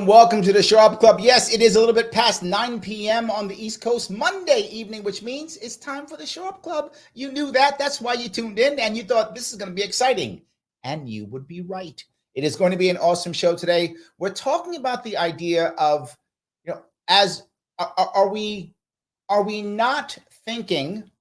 Welcome to the Sharpe Club. Yes, it is a little bit past 9 p.m. on the East Coast Monday evening, which means it's time for the Sharpe Club. You knew that. That's why you tuned in, and you thought this is going to be exciting. And you would be right. It is going to be an awesome show today. We're talking about the idea of, are we not thinking,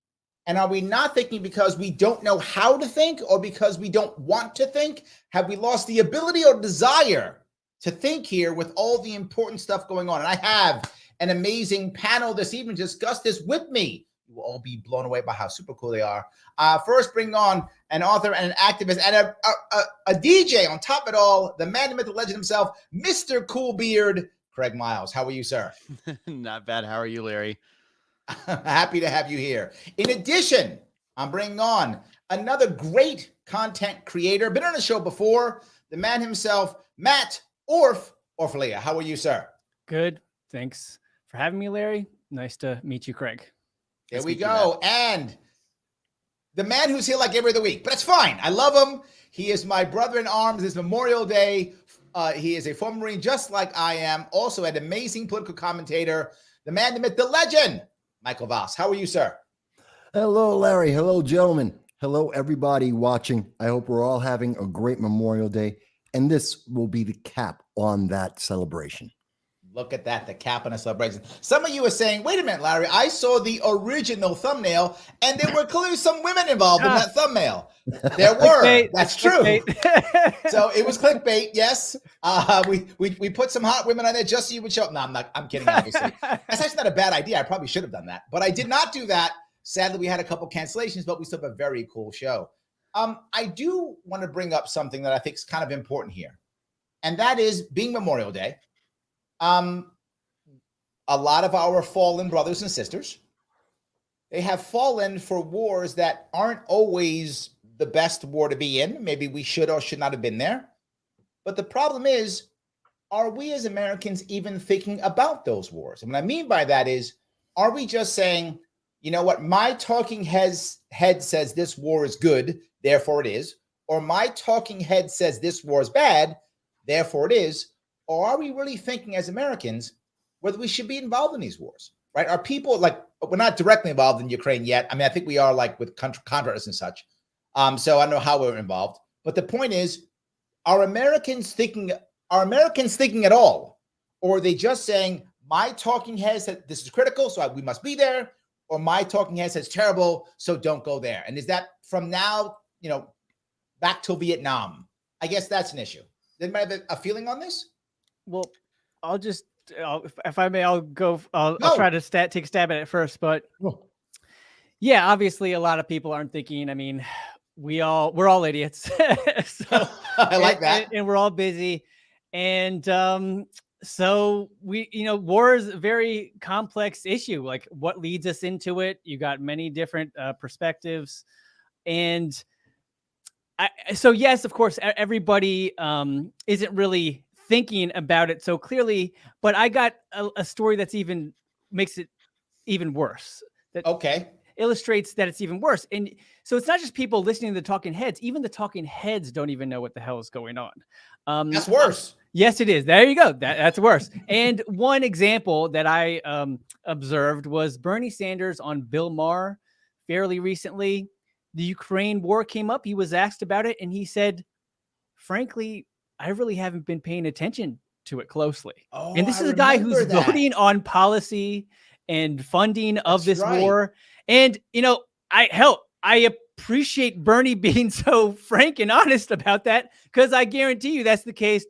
and are we not thinking because we don't know how to think or because we don't want to think? Have we lost the ability or desire to think here with all the important stuff going on? And I have an amazing panel this evening to discuss this with me. You will all be blown away by how super cool they are. First, bring on an author and an activist and a DJ on top of it all, the man, the myth, the legend himself, Mr. Cool Beard, Craig Miles. How are you, sir? Not bad. How are you, Larry? Happy to have you here. In addition, I'm bringing on another great content creator, been on the show before, the man himself, Matt Orfalea. How are you, sir? Good. Thanks for having me, Larry. Nice to meet you, Craig. There we go. And the man who's here like every other week, but it's fine. I love him. He is my brother in arms. It's Memorial Day. He is a former Marine just like I am. Also an amazing political commentator, the man, the myth, the legend, Michael Vass. How are you, sir? Hello, Larry. Hello, gentlemen. Hello, everybody watching. I hope we're all having a great Memorial Day. And this will be the cap on that celebration. Look at that, the cap on a celebration. Some of you are saying, wait a minute, Larry, I saw the original thumbnail and there were clearly some women involved in that thumbnail. There were. Clickbait. That's true. So it was clickbait, yes. We put some hot women on there just so you would show up. No, I'm kidding, obviously. That's actually not a bad idea. I probably should have done that. But I did not do that. Sadly, we had a couple cancellations, but we still have a very cool show. I do want to bring up something that I think is kind of important here, and that is being Memorial Day. A lot of our fallen brothers and sisters, they have fallen for wars that aren't always the best war to be in. Maybe we should or should not have been there. But the problem is, are we as Americans even thinking about those wars? And what I mean by that is, are we just saying, you know what, my talking head says this war is good, therefore it is, or my talking head says this war is bad, therefore it is, or are we really thinking as Americans whether we should be involved in these wars, right? Are people like, we're not directly involved in Ukraine yet. I mean, I think we are like with contractors and such. So I don't know how we're involved, but the point is, are Americans thinking at all? Or are they just saying, my talking head said this is critical, so we must be there, or my talking head says terrible, so don't go there? And is that from now, back to Vietnam? I guess that's an issue. Does anybody have a feeling on this? Well, if I may, I'll try to take a stab at it first. But yeah, obviously a lot of people aren't thinking. I mean, we're all idiots. So, I like that. And we're all busy. And so war is a very complex issue. Like, what leads us into it? You got many different perspectives. And so yes, of course, everybody isn't really thinking about it so clearly, but I got a story that's makes it even worse. That illustrates that it's even worse. And so it's not just people listening to the talking heads. Even the talking heads don't even know what the hell is going on. That's worse. Yes, it is. There you go. That's worse. And one example that I observed was Bernie Sanders on Bill Maher fairly recently. The Ukraine war came up. He was asked about it, and he said, frankly, I really haven't been paying attention to it closely. And this is a guy who's voting on policy and funding of this war. And, I appreciate Bernie being so frank and honest about that, because I guarantee you that's the case.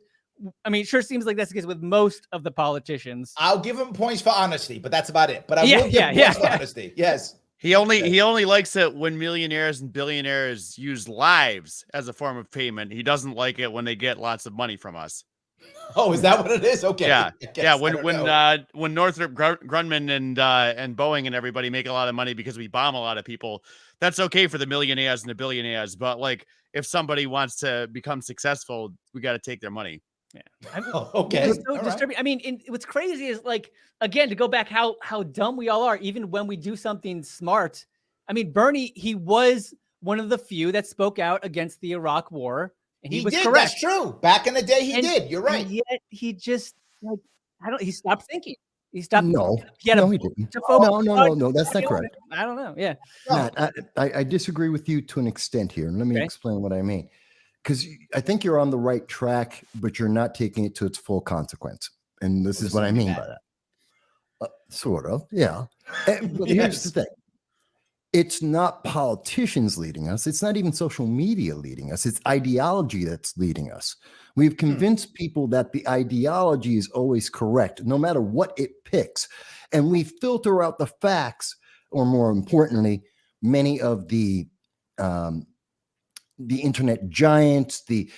I mean, it sure seems like that's the case with most of the politicians. I'll give him points for honesty, but that's about it. But I will give points for honesty. Yes. He only likes it when millionaires and billionaires use lives as a form of payment. He doesn't like it when they get lots of money from us. Oh, is that what it is? Okay. Yeah, yeah. I don't know. When Northrop Grumman and Boeing and everybody make a lot of money because we bomb a lot of people, that's okay for the millionaires and the billionaires. But like, if somebody wants to become successful, we got to take their money. Yeah. I mean, Okay. it's so disturbing. I mean, what's crazy is like, again, to go back how dumb we all are, even when we do something smart. I mean, Bernie, he was one of the few that spoke out against the Iraq war. And he was did. correct. That's true. Back in the day, he did. You're right. And yet he just like, he stopped thinking. He stopped. No, he had no, he didn't. No, that's not correct. I don't know. Yeah. Matt, I disagree with you to an extent here. And let me explain what I mean. Because I think you're on the right track, but you're not taking it to its full consequence. And this is what I mean by that. Sort of, yeah. But here's the thing. It's not politicians leading us. It's not even social media leading us. It's ideology that's leading us. We've convinced people that the ideology is always correct, no matter what it picks. And we filter out the facts, or more importantly, many of the internet giants, the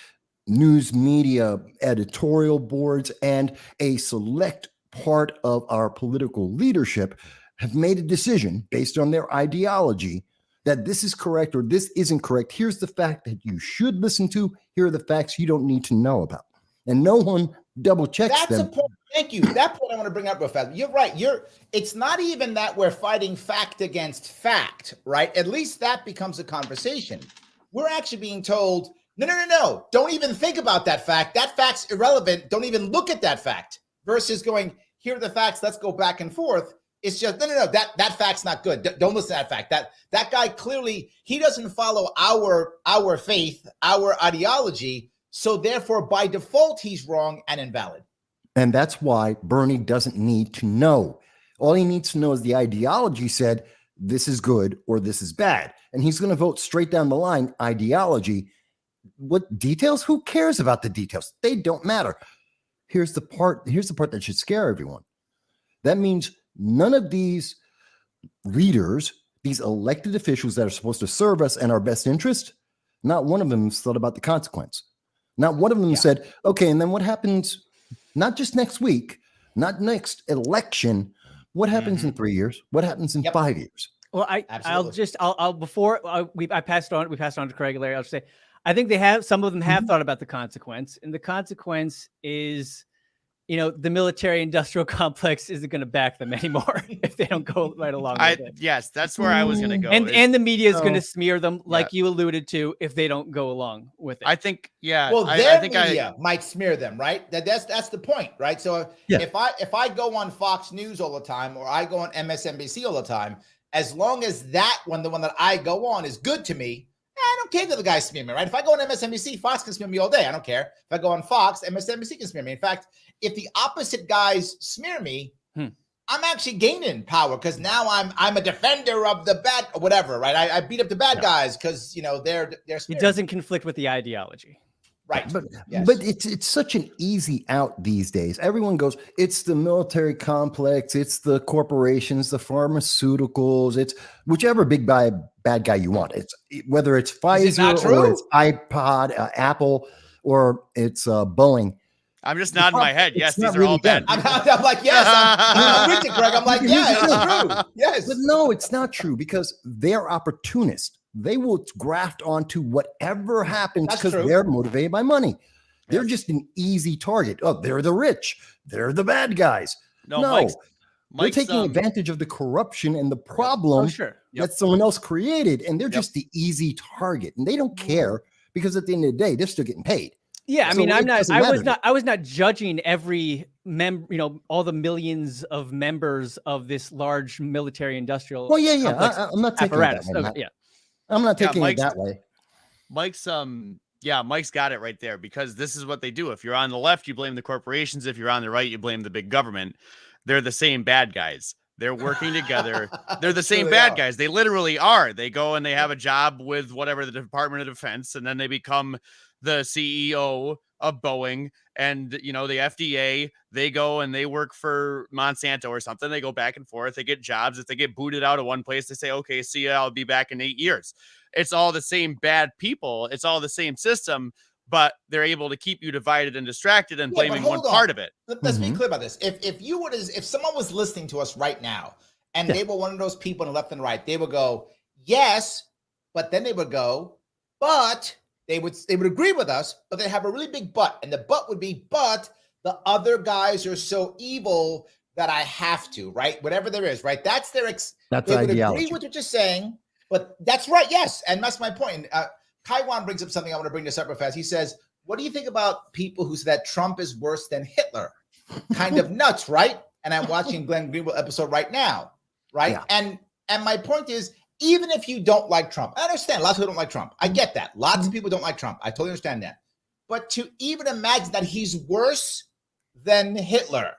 news media editorial boards, and a select part of our political leadership have made a decision based on their ideology that this is correct or this isn't correct. Here's the fact that you should listen to. Here are the facts you don't need to know about. And no one double checks them. That's a point. Thank you. That point I want to bring up real fast. You're right. It's not even that we're fighting fact against fact, right? At least that becomes a conversation. We're actually being told, no. Don't even think about that fact. That fact's irrelevant. Don't even look at that fact. Versus going, here are the facts. Let's go back and forth. It's just, no. That fact's not good. Don't listen to that fact. That guy clearly, he doesn't follow our faith, our ideology. So therefore, by default, he's wrong and invalid. And that's why Bernie doesn't need to know. All he needs to know is the ideology said, this is good or this is bad. And he's going to vote straight down the line, ideology. What details? Who cares about the details? They don't matter. Here's the part that should scare everyone. That means none of these leaders, these elected officials that are supposed to serve us and our best interest, not one of them has thought about the consequence. Not one of them said, okay, and then what happens, not just next week, not next election, what happens in 3 years? What happens in 5 years? Well, we passed on to Craig and Larry. I'll just say, I think some of them have thought about the consequence, and the consequence is, the military industrial complex isn't going to back them anymore if they don't go right along with it. Yes, that's where I was going to go. And the media is going to smear them, like you alluded to, if they don't go along with it. I think, Well, their media might smear them, right? That's the point, right? So if I go on Fox News all the time, or I go on MSNBC all the time, as long as the one that I go on is good to me, I don't care that the guys smear me, right? If I go on MSNBC, Fox can smear me all day. I don't care. If I go on Fox, MSNBC can smear me. In fact, if the opposite guys smear me, I'm actually gaining power because now I'm a defender of the bad, whatever, right? I beat up the bad guys because they're it doesn't conflict with the ideology. Right. But it's such an easy out these days. Everyone goes, it's the military complex, it's the corporations, the pharmaceuticals, it's whichever big bad guy you want. It's whether it's Pfizer or it's iPod, Apple, or it's Boeing. I'm just nodding my head. Yes, these are all bad. I'm like, yes. I'm with you, Greg. I'm like, yeah, it's true. Yes. But no, it's not true because they're opportunists. They will graft onto whatever happens because they're motivated by money. They're just an easy target. Oh, they're the rich. They're the bad guys. No, they're taking advantage of the corruption and the problem that someone else created. And they're just the easy target. And they don't care because at the end of the day, they're still getting paid. Yeah, I mean, I was not judging every member, all the millions of members of this large military industrial. Well, I'm not taking it that way. I'm not taking it that way. Mike's got it right there because this is what they do. If you're on the left, you blame the corporations. If you're on the right, you blame the big government. They're the same bad guys. They're working together. They're the same bad guys. They literally are. They go and they have a job with whatever the Department of Defense, and then they become the CEO of Boeing and, the FDA. They go and they work for Monsanto or something. They go back and forth. They get jobs. If they get booted out of one place, they say, okay, see ya, I'll be back in 8 years. It's all the same bad people. It's all the same system, but they're able to keep you divided and distracted and Yeah, but blaming one hold on. part of it. Let's be clear about this. If someone was listening to us right now and they were one of those people on the left and right, they would go, yes, but then they would go, but they would agree with us, but they have a really big but. And the but would be, but the other guys are so evil that I have to, right? Whatever there is, right? That's their That's they would ideology. agree with what you're saying, but that's right, yes. And that's my point. Kaiwan brings up something I want to bring this up real fast. He says, what do you think about people who say that Trump is worse than Hitler? Kind of nuts, right? And I'm watching Glenn Greenwald episode right now, right? Yeah. And my point is, even if you don't like Trump, I understand lots of people don't like Trump. I get that. Lots of people don't like Trump. I totally understand that. But to even imagine that he's worse than Hitler,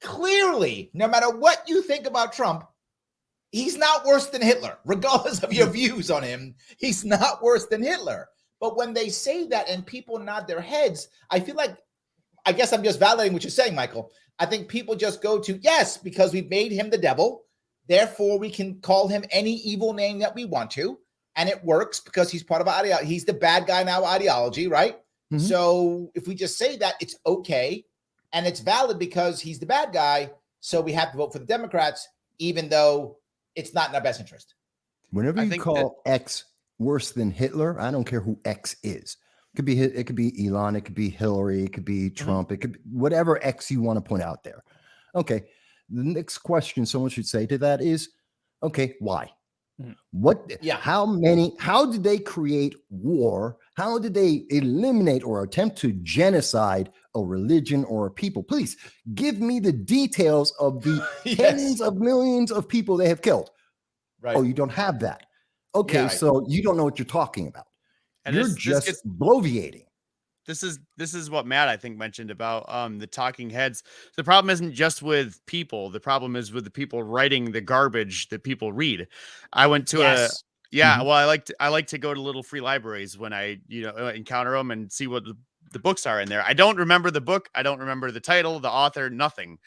clearly, no matter what you think about Trump, he's not worse than Hitler, regardless of your views on him. He's not worse than Hitler. But when they say that and people nod their heads, I feel like, I guess I'm just validating what you're saying, Michael. I think people just go to, yes, because we've made him the devil. Therefore, we can call him any evil name that we want to. And it works because he's part of our ideology. He's the bad guy now ideology, right? Mm-hmm. So if we just say that, it's okay. And it's valid because he's the bad guy. So we have to vote for the Democrats, even though it's not in our best interest. Whenever you call X worse than Hitler, I don't care who X is. It could be Elon, it could be Hillary, it could be Trump, it could be whatever X you want to put out there. Okay. The next question someone should say to that is, okay, why? What? Yeah. How did they create war? How did they eliminate or attempt to genocide a religion or a people? Please give me the details of the tens of millions of people they have killed. Right. Oh, you don't have that. Okay, yeah, so you don't know what you're talking about. And you're just bloviating. This is what Matt, I think, mentioned about the talking heads. The problem isn't just with people. The problem is with the people writing the garbage that people read. I went to well, I like to go to little free libraries when I encounter them and see what the books are in there. I don't remember the book. I don't remember the title, the author, nothing.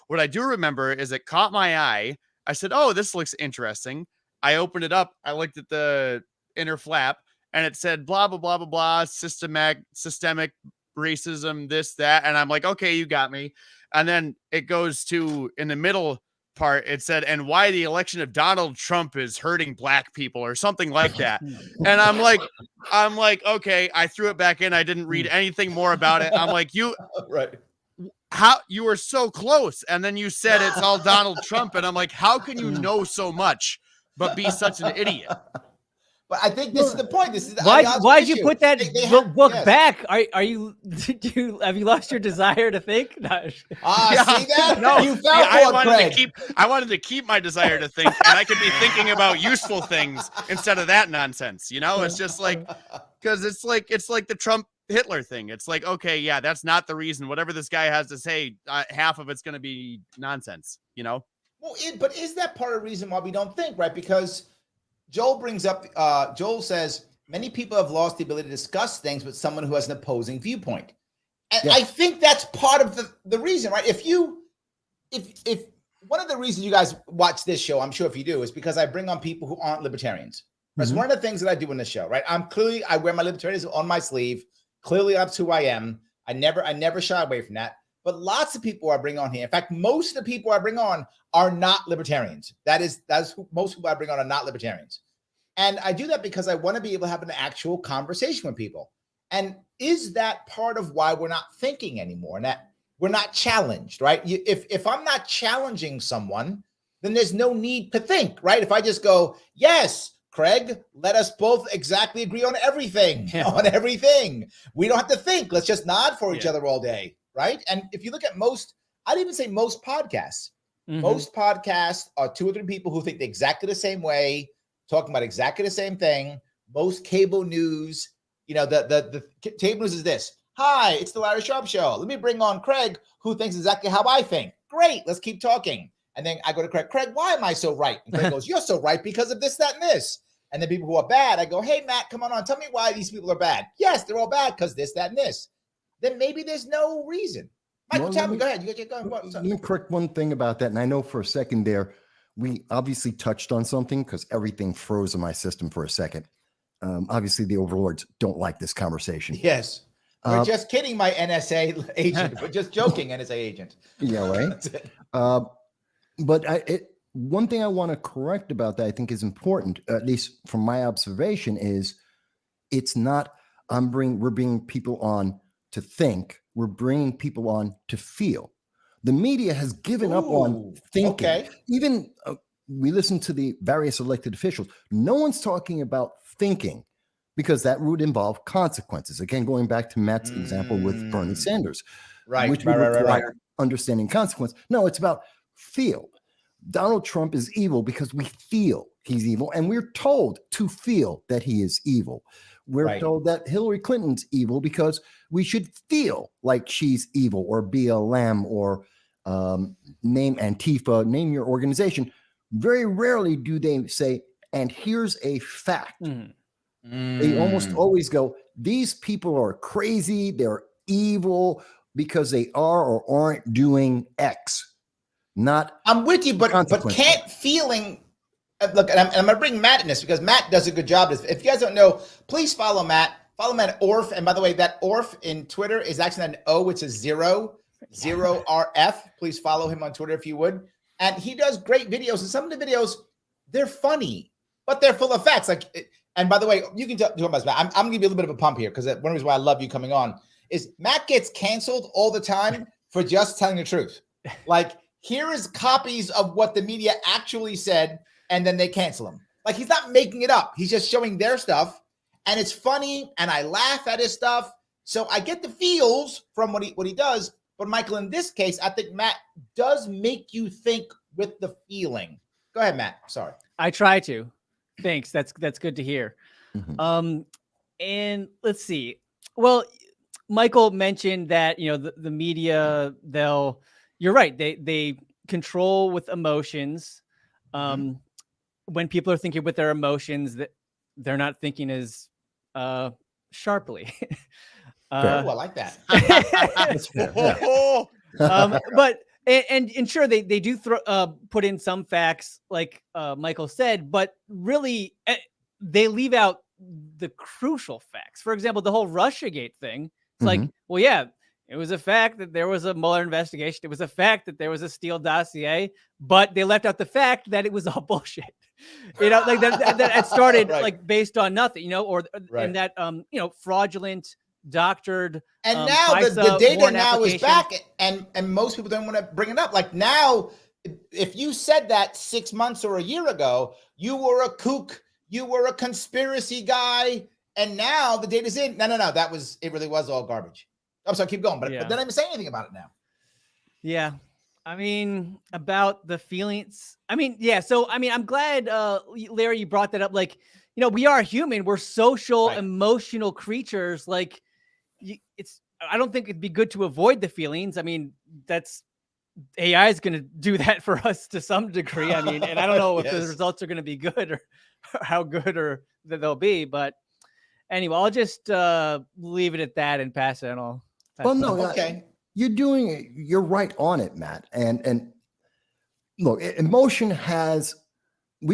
What I do remember is it caught my eye. I said, oh, this looks interesting. I opened it up. I looked at the inner flap. And it said, blah, blah, blah, blah, blah, systemic racism, this, that. And I'm like, okay, you got me. And then it goes to, in the middle part, it said, and why the election of Donald Trump is hurting black people or something like that. And I'm like, okay, I threw it back in. I didn't read anything more about it. I'm like, how you were so close. And then you said it's all Donald Trump. And I'm like, how can you know so much, but be such an idiot? But I think this is the point. This is why'd you put that book back? Have you lost your desire to think? See that? No, you I wanted to keep my desire to think, and I could be thinking about useful things instead of that nonsense. It's just like, because it's like the Trump Hitler thing. It's like, okay, yeah, that's not the reason. Whatever this guy has to say, half of it's going to be nonsense. Well, but is that part of the reason why we don't think, right? Because Joel brings up, Joel says, many people have lost the ability to discuss things with someone who has an opposing viewpoint. And I think that's part of the reason, right? If one of the reasons you guys watch this show, I'm sure if you do, is because I bring on people who aren't libertarians. That's one of the things that I do in the show, right? I wear my libertarianism on my sleeve. Clearly that's who I am. I never shy away from that. But lots of people I bring on here. In fact, most of the people I bring on are not libertarians. That's who most people I bring on are not libertarians. And I do that because I want to be able to have an actual conversation with people. And is that part of why we're not thinking anymore and that we're not challenged, right? If I'm not challenging someone, then there's no need to think, right? If I just go, yes, Craig, let us both exactly agree on everything, We don't have to think. Let's just nod for each other all day. Right. And if you look at I'd even say most podcasts, most podcasts are 2 or 3 people who think exactly the same way, talking about exactly the same thing. Most cable news, the cable news is this. Hi, it's the Larry Sharpe Show. Let me bring on Craig, who thinks exactly how I think. Great. Let's keep talking. And then I go to Craig. Craig, why am I so right? And Craig goes, you're so right because of this, that, and this. And then people who are bad, I go, hey, Matt, come on. Tell me why these people are bad. Yes, they're all bad because this, that, and this. Then maybe there's no reason. Michael, tell me, go ahead. Let me correct one thing about that. And I know for a second there, we obviously touched on something because everything froze in my system for a second. obviously the overlords don't like this conversation. Yes. We're just kidding, my NSA agent. We're just joking, NSA agent. Yeah, right. That's it. But one thing I want to correct about that I think is important, at least from my observation, is it's not we're bringing people on to think. We're bringing people on to feel. The media has given up on thinking. Okay. Even we listen to the various elected officials. No one's talking about thinking because that would involve consequences. Again, going back to Matt's example with Bernie Sanders, which would require understanding consequence. No, it's about feel. Donald Trump is evil because we feel he's evil, and we're told to feel that he is evil. We're told that Hillary Clinton's evil because we should feel like she's evil, or BLM, or name Antifa, name your organization. Very rarely do they say, and here's a fact. They almost always go, these people are crazy, they're evil because they are or aren't doing X. Not I'm with you, but can't feeling look, and I'm going to bring Matt in this because Matt does a good job. If you guys don't know, please follow Matt. Follow Matt Orf. And by the way, that Orf in Twitter is actually not an O, it's a zero RF. Please follow him on Twitter if you would. And he does great videos. And some of the videos, they're funny, but they're full of facts. Like, and by the way, you can tell about Matt. I'm going to give you a little bit of a pump here because one reason why I love you coming on is Matt gets canceled all the time for just telling the truth. Like, here is copies of what the media actually said, and then they cancel him. Like, he's not making it up. He's just showing their stuff, and it's funny, and I laugh at his stuff. So I get the feels from what he does. But Michael, in this case, I think Matt does make you think with the feeling. Go ahead, Matt. Sorry. I try to. Thanks. That's good to hear. And let's see. Well, Michael mentioned that, the media, you're right. They control with emotions. When people are thinking with their emotions, that they're not thinking as sharply. I like that. That's fair, yeah. But and sure, they do put in some facts, like Michael said, but really they leave out the crucial facts. For example, the whole Russiagate thing. It's like, well, yeah, it was a fact that there was a Mueller investigation. It was a fact that there was a Steele dossier, but they left out the fact that it was all bullshit. Like that it started like based on nothing, and that fraudulent, doctored. And now the data now is back, and most people don't want to bring it up. Like, now, if you said that 6 months or a year ago, you were a kook, you were a conspiracy guy, and now the data's in. No, it really was all garbage. I'm sorry, keep going, but then I'm saying anything about it now. Yeah. I mean, about the feelings. I mean, yeah. So, I mean, I'm glad, Larry, you brought that up. Like, we are human. We're social, emotional creatures. Like, I don't think it'd be good to avoid the feelings. I mean, AI is going to do that for us to some degree. I mean, and I don't know if the results are going to be good or how good or that they'll be. But anyway, I'll just leave it at that and pass it on. Well, no, okay. You're right on it, Matt. And look, we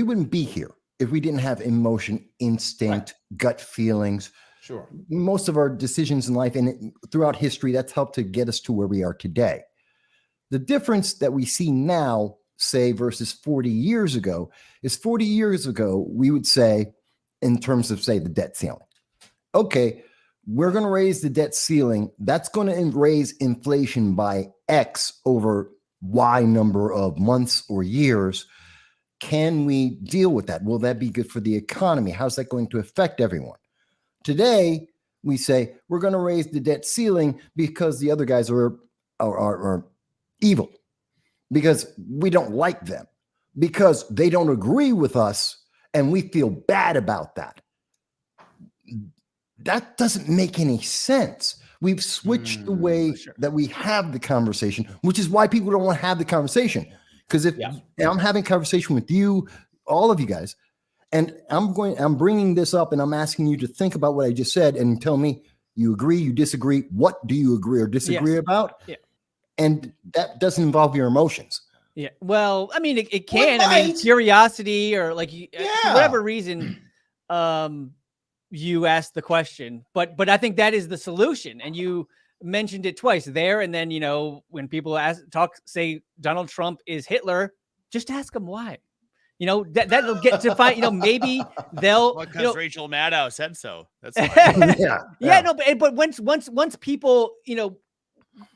wouldn't be here if we didn't have emotion, instinct, gut feelings. Sure. Most of our decisions in life and throughout history, that's helped to get us to where we are today. The difference that we see now, say, versus 40 years ago, is 40 years ago, we would say, in terms of, say, the debt ceiling. Okay, we're going to raise the debt ceiling. That's going to raise inflation by X over Y number of months or years. Can we deal with that? Will that be good for the economy? How's that going to affect everyone? Today, we say we're going to raise the debt ceiling because the other guys are evil, because we don't like them, because they don't agree with us, and we feel bad about that. That doesn't make any sense. We've switched the way that we have the conversation, which is why people don't want to have the conversation. Because if I'm having a conversation with you, all of you guys, and I'm bringing this up and I'm asking you to think about what I just said and tell me you agree, you disagree. What do you agree or disagree about? Yeah. And that doesn't involve your emotions. Yeah. Well, I mean, it can. I mean, curiosity or like, for whatever reason, you ask the question. But I think that is the solution. And you mentioned it twice there. And then, when people say Donald Trump is Hitler, just ask them why. That'll get to find, maybe they'll, because Rachel Maddow said so. That's yeah. No, but once people,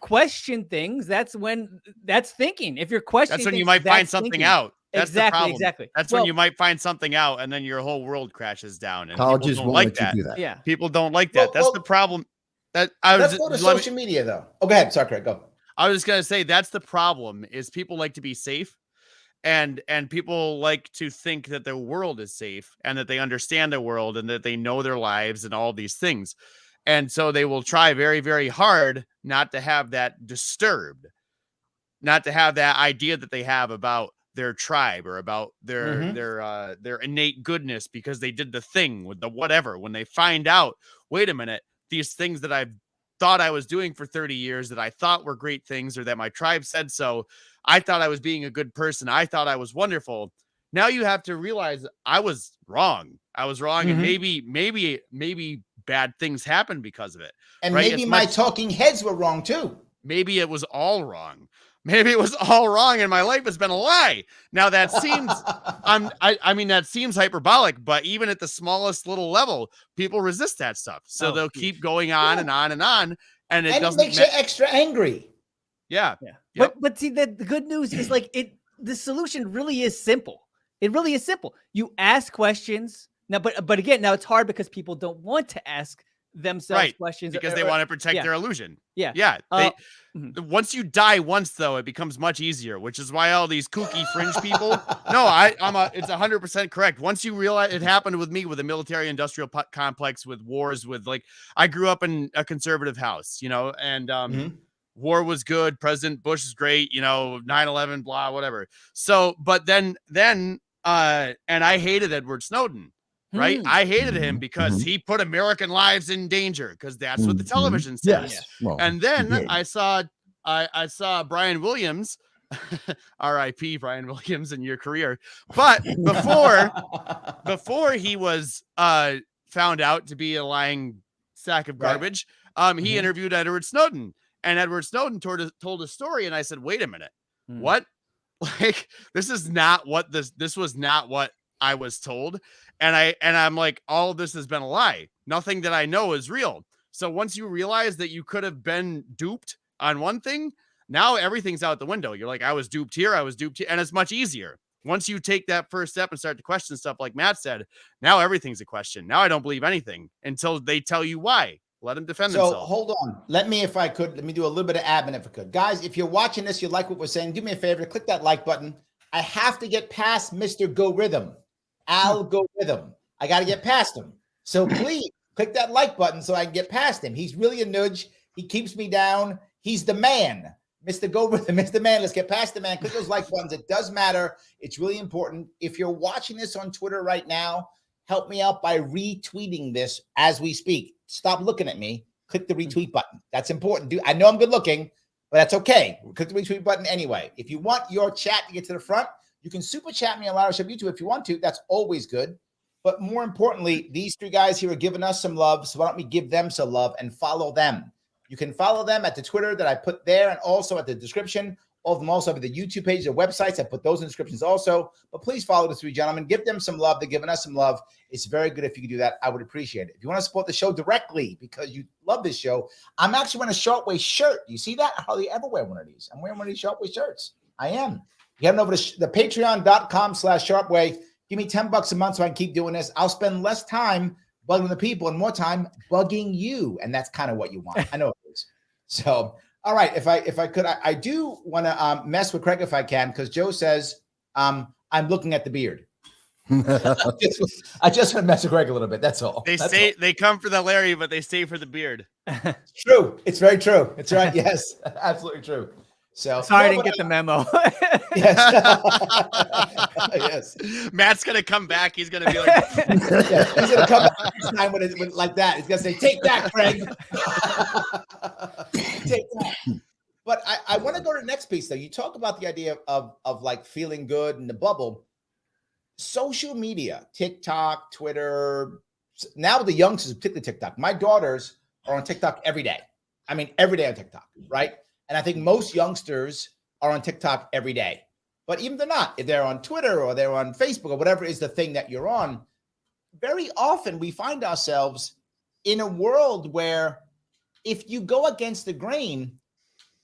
question things, that's thinking. If you're questioning, that's when you might find something thinking. out. That's the problem. Exactly. That's when you might find something out, and then your whole world crashes down. And colleges people don't won't like let that. you do that. Yeah, People don't like that. That's the problem. Let's go to social media, though. Oh, go ahead. Sorry, Craig. Go. I was just gonna say that's the problem. Is people like to be safe. And people like to think that their world is safe and that they understand their world and that they know their lives and all these things. And so they will try very, very hard not to have that disturbed, not to have that idea that they have about their tribe or about their innate goodness because they did the thing with the whatever. When they find out, wait a minute, these things that I've thought I was doing for 30 years that I thought were great things or that my tribe said so, I thought I was being a good person. I thought I was wonderful. Now you have to realize I was wrong. And maybe bad things happened because of it. And right? maybe my talking heads were wrong too. Maybe it was all wrong. Maybe it was all wrong and my life has been a lie. Now that seems, that seems hyperbolic, but even at the smallest little level, people resist that stuff. So they'll keep going on and on and on. And it makes you extra angry. Yeah. Yep. But see, the good news is the solution really is simple. It really is simple. You ask questions now, but again, now it's hard because people don't want to ask themselves questions because they want to protect their illusion. Yeah. Once you die once, though, it becomes much easier, which is why all these kooky fringe people. It's 100% correct. Once you realize it happened with me with the military industrial complex, with wars, with I grew up in a conservative house, and war was good. President Bush is great, 9/11, blah, whatever. So, but then, and I hated Edward Snowden. Right. I hated him because he put American lives in danger because that's what the television says. Yes. Well, and then I saw Brian Williams, RIP Brian Williams in your career. But before he was found out to be a lying sack of garbage, he interviewed Edward Snowden, and Edward Snowden told a story. And I said, wait a minute, what? This was not what I was told. And I'm like, all of this has been a lie. Nothing that I know is real. So once you realize that you could have been duped on one thing, now everything's out the window. You're like, I was duped here. And it's much easier. Once you take that first step and start to question stuff like Matt said, now everything's a question. Now I don't believe anything until they tell you why. Let them defend themselves. So hold on. Let me do a little bit of admin if I could. Guys, if you're watching this, you like what we're saying, do me a favor, click that like button. I have to get past Mr. Go Rhythm. Algorithm. I got to get past him. So please click that like button so I can get past him. He's really a nudge. He keeps me down. He's the man. Mr. Go Rhythm, Mr. Man. Let's get past the man. Click those like buttons. It does matter. It's really important. If you're watching this on Twitter right now, help me out by retweeting this as we speak. Stop looking at me. Click the retweet button. That's important. I know I'm good looking, but that's okay. Click the retweet button anyway. If you want your chat to get to the front, you can super chat me on Louder Show YouTube if you want to. That's always good. But more importantly, these three guys here are giving us some love. So why don't we give them some love and follow them? You can follow them at the Twitter that I put there and also at the description. All of them also have the YouTube page, their websites. I put those in the descriptions also. But please follow the three gentlemen. Give them some love. They're giving us some love. It's very good if you could do that. I would appreciate it. If you want to support the show directly because you love this show, I'm actually wearing a Sharpe Way shirt. You see that? I hardly ever wear one of these. I'm wearing one of these Sharpe Way shirts. I am. You head over to the patreon.com/SharpeWay. Give me $10 a month so I can keep doing this. I'll spend less time bugging the people and more time bugging you. And that's kind of what you want. I know it is. So, all right. If I could, I do want to mess with Craig if I can, because Joe says I'm looking at the beard. I just want to mess with Craig a little bit. That's all. They come for the Larry, but they stay for the beard. It's true. It's very true. It's right. Yes, absolutely true. So sorry I didn't get the memo. Yes. Yes. Matt's gonna come back. He's gonna be like, yeah, he's gonna come back next time with like that. He's gonna say, "Take that, Craig." Take that. But I want to go to the next piece though. You talk about the idea of like feeling good in the bubble. Social media, TikTok, Twitter, now the youngsters, particularly TikTok, my daughters are on TikTok every day. I mean, every day on TikTok, right? And I think most youngsters are on TikTok every day. But even they're not, if they're on Twitter or they're on Facebook or whatever is the thing that you're on, very often we find ourselves in a world where if you go against the grain,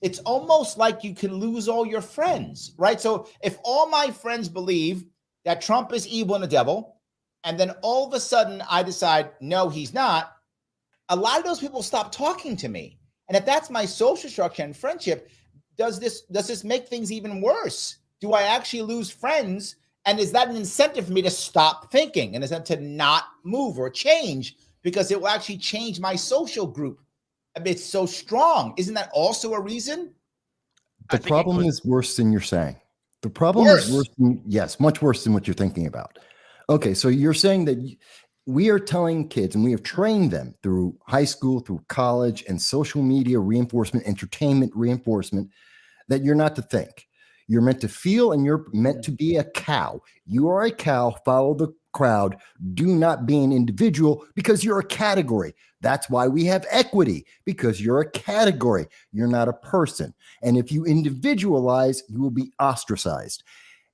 it's almost like you can lose all your friends, right? So if all my friends believe that Trump is evil and a devil, and then all of a sudden I decide, no, he's not, a lot of those people stop talking to me. And if that's my social structure and friendship, does this make things even worse? Do I actually lose friends? And is that an incentive for me to stop thinking and is that to not move or change because it will actually change my social group? I mean, it's so strong. Isn't that also a reason? The problem is worse than you're saying. The problem is worse than, yes, much worse than what you're thinking about. Okay, so you're saying that we are telling kids and we have trained them through high school, through college and social media reinforcement, entertainment reinforcement, that you're not to think. You're meant to feel and you're meant to be a cow. You are a cow, follow the crowd, do not be an individual because you're a category. That's why we have equity, because you're a category. You're not a person. And if you individualize, you will be ostracized.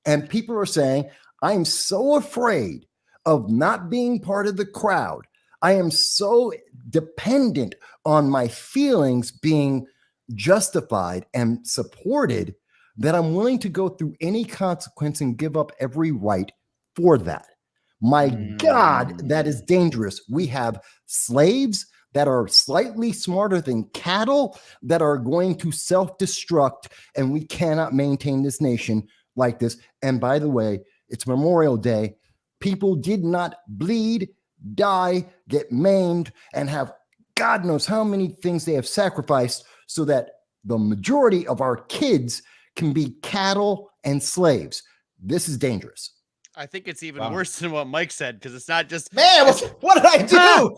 And people are saying, I'm so afraid of not being part of the crowd. I am so dependent on my feelings being justified and supported that I'm willing to go through any consequence and give up every right for that. My God, that is dangerous. We have slaves that are slightly smarter than cattle that are going to self-destruct, and we cannot maintain this nation like this. And by the way, it's Memorial Day. People did not bleed, die, get maimed, and have God knows how many things they have sacrificed so that the majority of our kids can be cattle and slaves. This is dangerous. I think it's even worse than what Mike said because it's not just man. What did I do?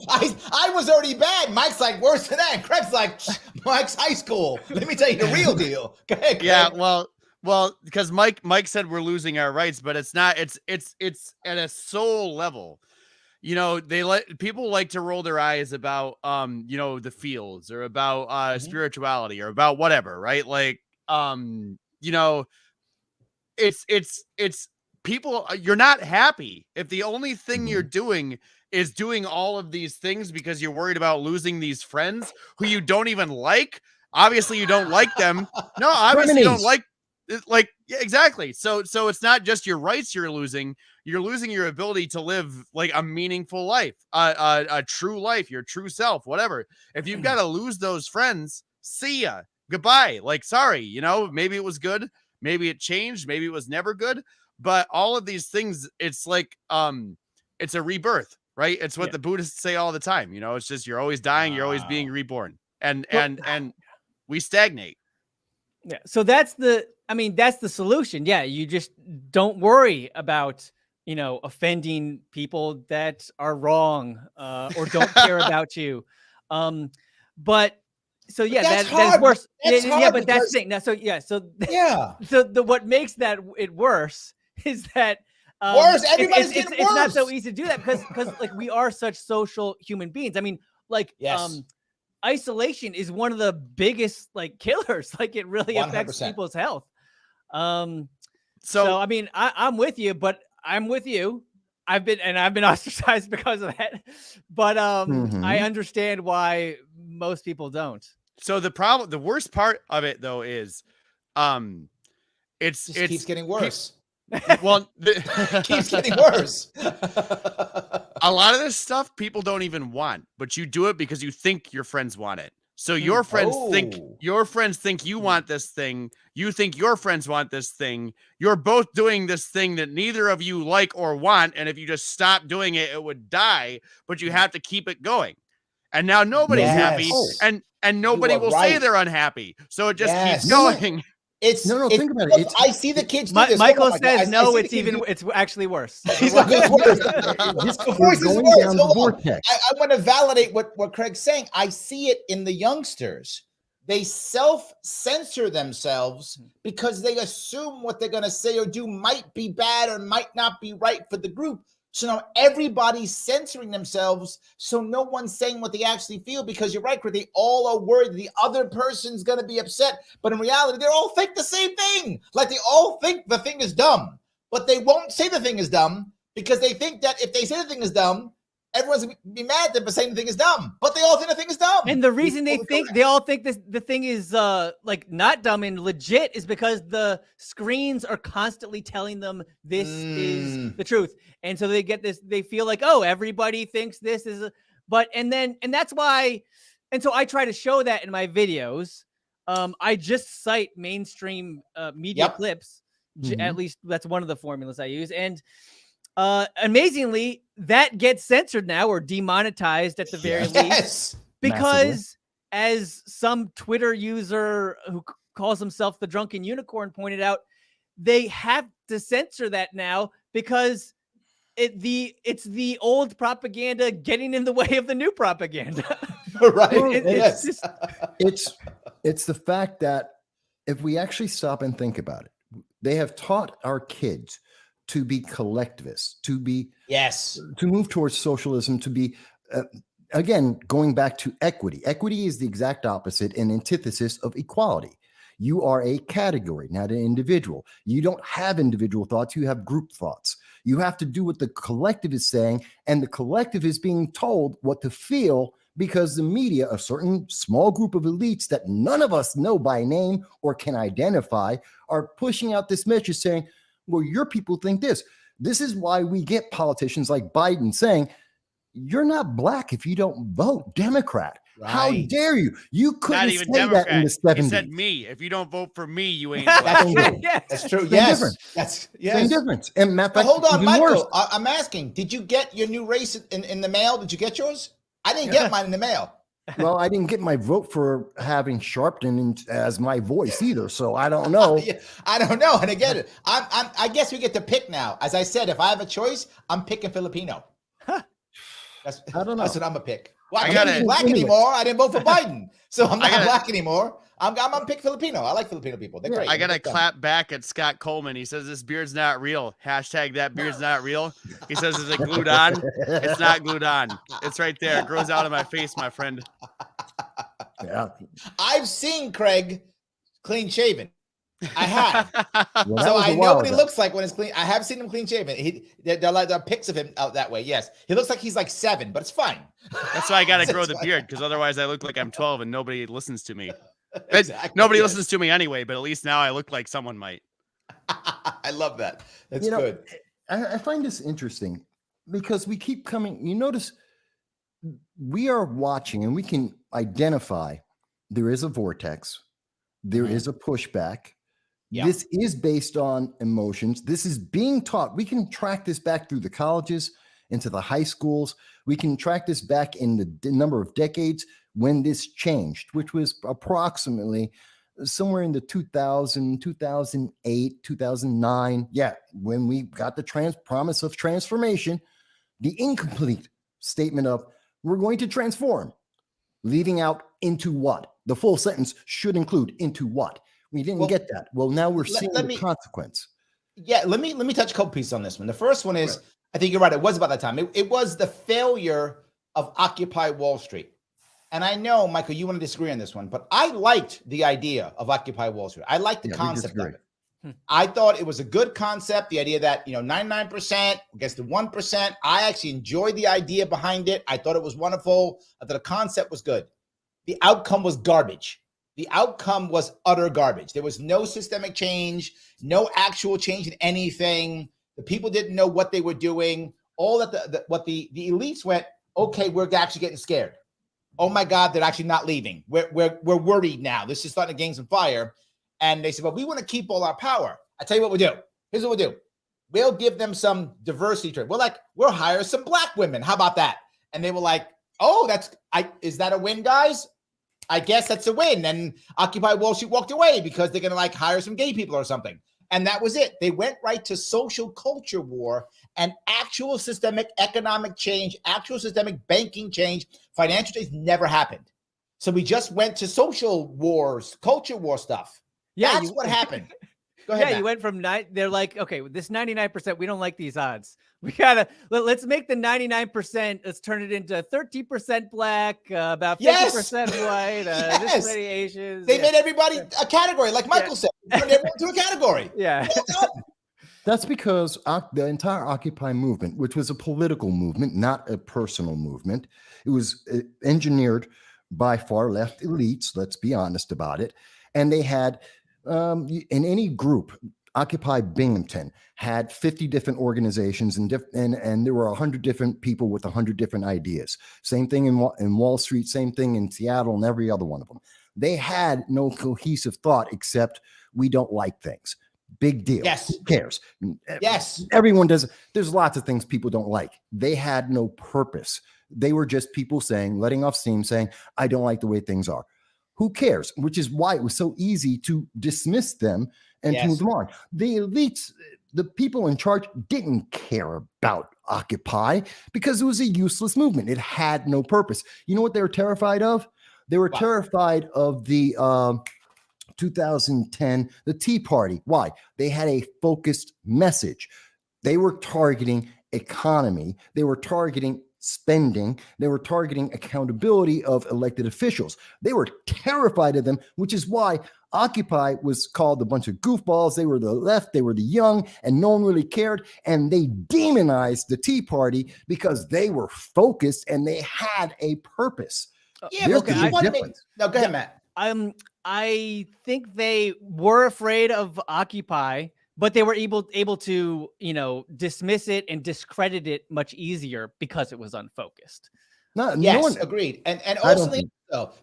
I was already bad. Mike's like worse than that. Craig's like Mike's high school. Let me tell you the real deal. Go ahead, Craig. Yeah, well, because Mike said we're losing our rights, but it's not. It's at a soul level. You know, people like to roll their eyes about you know, the fields or about spirituality or about whatever, right? Like you know, it's people, you're not happy if the only thing you're doing is doing all of these things because you're worried about losing these friends who you don't even like. Obviously you don't like them. No, obviously you don't like yeah, exactly. So it's not just your rights you're losing your ability to live like a meaningful life, a true life, your true self, whatever. If you've got to lose those friends, see ya, goodbye. Like, sorry, you know, maybe it was good, maybe it changed, maybe it was never good. But all of these things, it's like, it's a rebirth, right? It's what the Buddhists say all the time. You know, it's just, you're always dying, you're always being reborn, and we stagnate. Yeah. So that's the solution. Yeah. You just don't worry about, you know, offending people that are wrong, or don't care about you. But so yeah, that's worse. Yeah, but that's the thing. Now, so what makes it worse is that worse. Everybody's getting worse. It's not so easy to do that because like we are such social human beings. I mean, like isolation is one of the biggest like killers. Like it really 100%. Affects people's health. So I mean, I'm with you, but I'm with you. I've been ostracized because of that. But I understand why most people don't. So the worst part of it though is it keeps getting worse. Well, keeps getting worse. A lot of this stuff people don't even want, but you do it because you think your friends want it. So your friends think you want this thing. You think your friends want this thing. You're both doing this thing that neither of you like or want. And if you just stop doing it, it would die, but you have to keep it going. And now nobody's happy and nobody will say they're unhappy. So it just keeps going. It's think about it. I see the kids do this. Michael says no. It's actually worse. He's like, it's worse. Of course, it's worse. I want to validate what Craig's saying. I see it in the youngsters. They self-censor themselves because they assume what they're going to say or do might be bad or might not be right for the group. So now everybody's censoring themselves, so no one's saying what they actually feel, because you're right, Chris, they all are worried the other person's going to be upset. But in reality, they all think the same thing. Like, they all think the thing is dumb, but they won't say the thing is dumb because they think that if they say the thing is dumb, everyone's going to be mad at them for saying the thing is dumb, but they all think the thing is dumb. And the reason they all think the thing is like not dumb and legit is because the screens are constantly telling them this is the truth. And so they get this, they feel like, oh, everybody thinks this is and that's why. And so I try to show that in my videos. I just cite mainstream media clips. At least that's one of the formulas I use. And amazingly, that gets censored now or demonetized at the very least, because as some Twitter user who calls himself the Drunken Unicorn pointed out, they have to censor that now because it's the old propaganda getting in the way of the new propaganda. Right. It's the fact that if we actually stop and think about it, they have taught our kids to be collectivists, to move towards socialism, to be, again, going back to equity. Equity is the exact opposite and antithesis of equality. You are a category, not an individual. You don't have individual thoughts. You have group thoughts. You have to do what the collective is saying, and the collective is being told what to feel because the media, a certain small group of elites that none of us know by name or can identify, are pushing out this message saying, well, your people think this. This is why we get politicians like Biden saying, you're not black if you don't vote Democrat. Right. How dare you? You couldn't not even say Democrat. That in the 70s. He said me. If you don't vote for me, you ain't black. That's true. Same Yes. difference. That's Same difference. And Matt, hold on, Michael. Worse. I'm asking, did you get your new race in the mail? Did you get yours? I didn't get mine in the mail. Well, I didn't get my vote for having Sharpton as my voice either, so I don't know. Yeah, I don't know, and again, I guess we get to pick now. As I said, if I have a choice, I'm picking Filipino. I don't know. That's what I'm gonna pick. Well, I I can't be black anymore. I didn't vote for Biden, so I'm not black anymore. I'm gonna pick Filipino. I like Filipino people. They're great. I gotta clap back at Scott Coleman. He says this beard's not real. Hashtag that beard's not real. He says, is it glued on? It's not glued on. It's right there. It grows out of my face, my friend. Yeah. I've seen Craig clean shaven. I have. Well, so I know what he looks like when it's clean. I have seen him clean shaven. There are pics of him out that way. Yes. He looks like he's like 7, but it's fine. That's why I got to grow the beard, because otherwise I look like I'm 12 and nobody listens to me. Exactly. Nobody listens to me anyway, but at least now I look like someone might. I love that. That's good. I find this interesting because we keep coming. You notice we are watching and we can identify there is a vortex. There is a pushback. Yeah. This is based on emotions. This is being taught. We can track this back through the colleges, into the high schools. We can track this back in the number of decades when this changed, which was approximately somewhere in the 2000, 2008, 2009. Yeah, when we got the promise of transformation, the incomplete statement of we're going to transform, leaving out into what? The full sentence should include into what? We didn't get that. Well, now we're seeing the consequence. Yeah, let me touch a couple pieces on this one. The first one is, I think you're right. It was about that time. It was the failure of Occupy Wall Street. And I know, Michael, you want to disagree on this one, but I liked the idea of Occupy Wall Street. I liked the concept of it. I thought it was a good concept. The idea that, 99% against the 1%. I actually enjoyed the idea behind it. I thought it was wonderful. I thought the concept was good. The outcome was garbage. The outcome was utter garbage. There was no systemic change, no actual change in anything. The people didn't know what they were doing. All that the elites went, okay, we're actually getting scared. Oh my God, they're actually not leaving. We're worried now. This is starting to gain some fire. And they said, well, we want to keep all our power. I tell you what we'll do. Here's what we'll do. We'll give them some diversity training. We'll hire some black women. How about that? And they were like, oh, is that a win, guys? I guess that's a win. And Occupy Wall Street walked away because they're going to hire some gay people or something. And that was it. They went right to social culture war and actual systemic economic change, actual systemic banking change, financial change never happened. So we just went to social wars, culture war stuff. Yeah, that's what happened. Go ahead, Yeah, you Matt. went from they're like, okay, this 99%, we don't like these odds. We gotta let's make the 99%. Let's turn it into 30% black, about 50% white. This many Asians. They made everybody a category, like Michael said. Turned everyone to a category. Yeah. Well done. That's because the entire Occupy movement, which was a political movement, not a personal movement, it was engineered by far left elites. Let's be honest about it. And they had, in any group, Occupy Binghamton had 50 different organizations and there were 100 different people with 100 different ideas. Same thing in Wall Street, same thing in Seattle and every other one of them. They had no cohesive thought except we don't like things. Big deal. Yes. Who cares? Yes. Everyone does. There's lots of things people don't like. They had no purpose. They were just people letting off steam, saying, I don't like the way things are. Who cares? Which is why it was so easy to dismiss them and to move them on. The elites, the people in charge didn't care about Occupy because it was a useless movement. It had no purpose. You know what they were terrified of? They were terrified of the 2010, the Tea Party. Why? They had a focused message. They were targeting economy. They were targeting spending. They were targeting accountability of elected officials. They were terrified of them, which is why Occupy was called a bunch of goofballs. They were the left, they were the young, and no one really cared. And they demonized the Tea Party because they were focused and they had a purpose. Yeah, but go ahead, Matt. I think they were afraid of Occupy, but they were able to, dismiss it and discredit it much easier because it was unfocused. Agreed. And also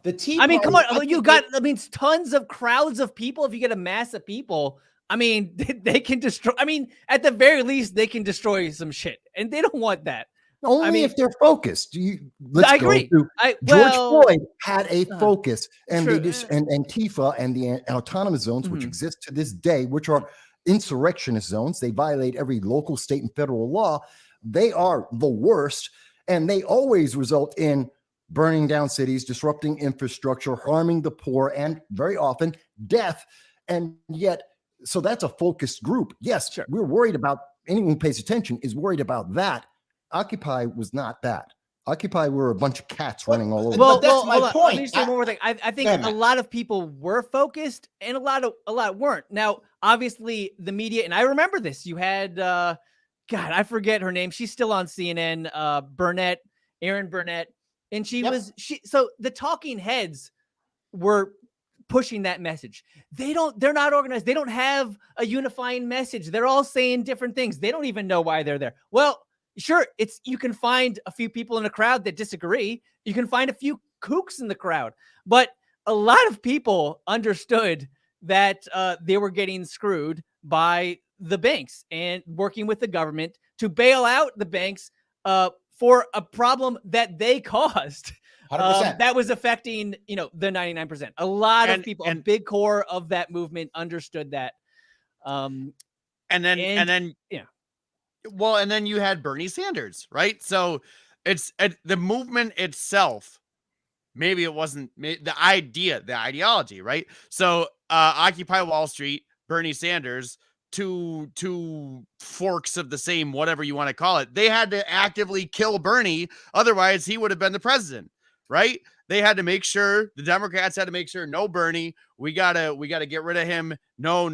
the Tea Party. I mean, come on, tons of crowds of people. If you get a mass of people, I mean, they can destroy. I mean, at the very least, they can destroy some shit, and they don't want that. Only if they're focused. I agree. George Floyd had a focus, and they just and Antifa and the autonomous zones, which exist to this day, which are insurrectionist zones. They violate every local, state, and federal law. They are the worst, and they always result in burning down cities, disrupting infrastructure, harming the poor, and very often death. And yet, so that's a focused group. Yes, we're worried about, anyone who pays attention is worried about that. Occupy was not that. Occupy were a bunch of cats running all over. Well, that's my point. Let me say one more thing. I think a lot of people were focused and a lot weren't. Now, obviously, the media, and I remember this. You had, God, I forget her name. She's still on CNN. Erin Burnett, and so the talking heads were pushing that message. They're not organized. They don't have a unifying message. They're all saying different things. They don't even know why they're there. Well, sure, you can find a few people in a crowd that disagree. You can find a few kooks in the crowd, but a lot of people understood that they were getting screwed by the banks and working with the government to bail out the banks for a problem that they caused. 100%. That was affecting, the 99%. A lot of people, a big core of that movement understood that. And then you had Bernie Sanders, right? So it's the movement itself. Maybe it wasn't the ideology, right? So Occupy Wall Street, Bernie Sanders, two forks of the same, whatever you want to call it. They had to actively kill Bernie, otherwise he would have been the president, right? They had to make sure, the Democrats had to make sure, no Bernie, we gotta get rid of him. No,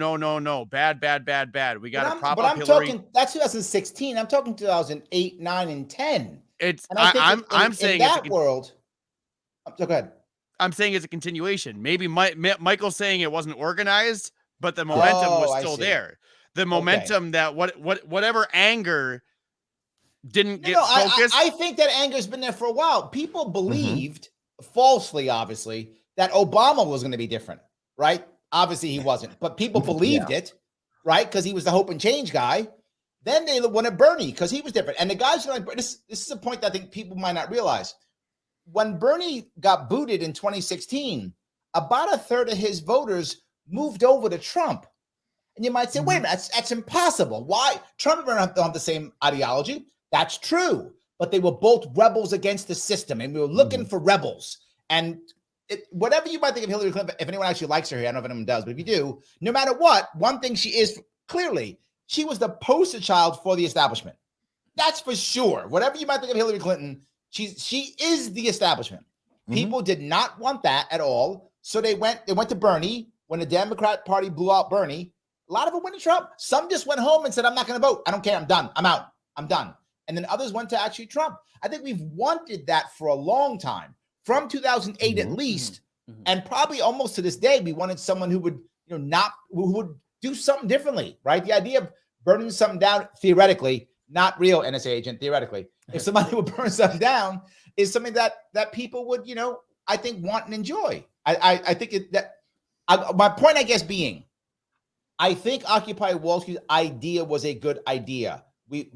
bad. We gotta prop up Hillary. Talking, that's 2016. I'm talking 2008, 9, and 10. I'm saying in that world. So go ahead. I'm saying it's a continuation. Maybe Michael's saying it wasn't organized, but the momentum was still there. The momentum that whatever anger didn't get focused. I think that anger's been there for a while. People believed, falsely, obviously, that Obama was going to be different, right? Obviously, he wasn't, but people believed it, right? Because he was the hope and change guy. Then they wanted Bernie because he was different. And the guys are like, this is a point that I think people might not realize. When Bernie got booted in 2016, about a third of his voters moved over to Trump. And you might say, wait a minute, that's impossible. Why? Trump and Bernie don't have the same ideology. That's true. But they were both rebels against the system. And we were looking for rebels. And whatever you might think of Hillary Clinton, if anyone actually likes her here, I don't know if anyone does, but if you do, no matter what, one thing she is clearly, she was the poster child for the establishment. That's for sure. Whatever you might think of Hillary Clinton, she is the establishment. People did not want that at all. So they went to Bernie. When the Democrat Party blew out Bernie, a lot of them went to Trump. Some just went home and said, I'm not going to vote. I don't care. I'm done. I'm out. I'm done. And then others went to actually Trump. I think we've wanted that for a long time, from 2008 at least, and probably almost to this day. We wanted someone who would, who would do something differently, right? The idea of burning something down, theoretically, not real NSA agent, theoretically. If somebody would burn something down, is something that people would, I think want and enjoy. I think my point, I guess, being, I think Occupy Wall Street's idea was a good idea.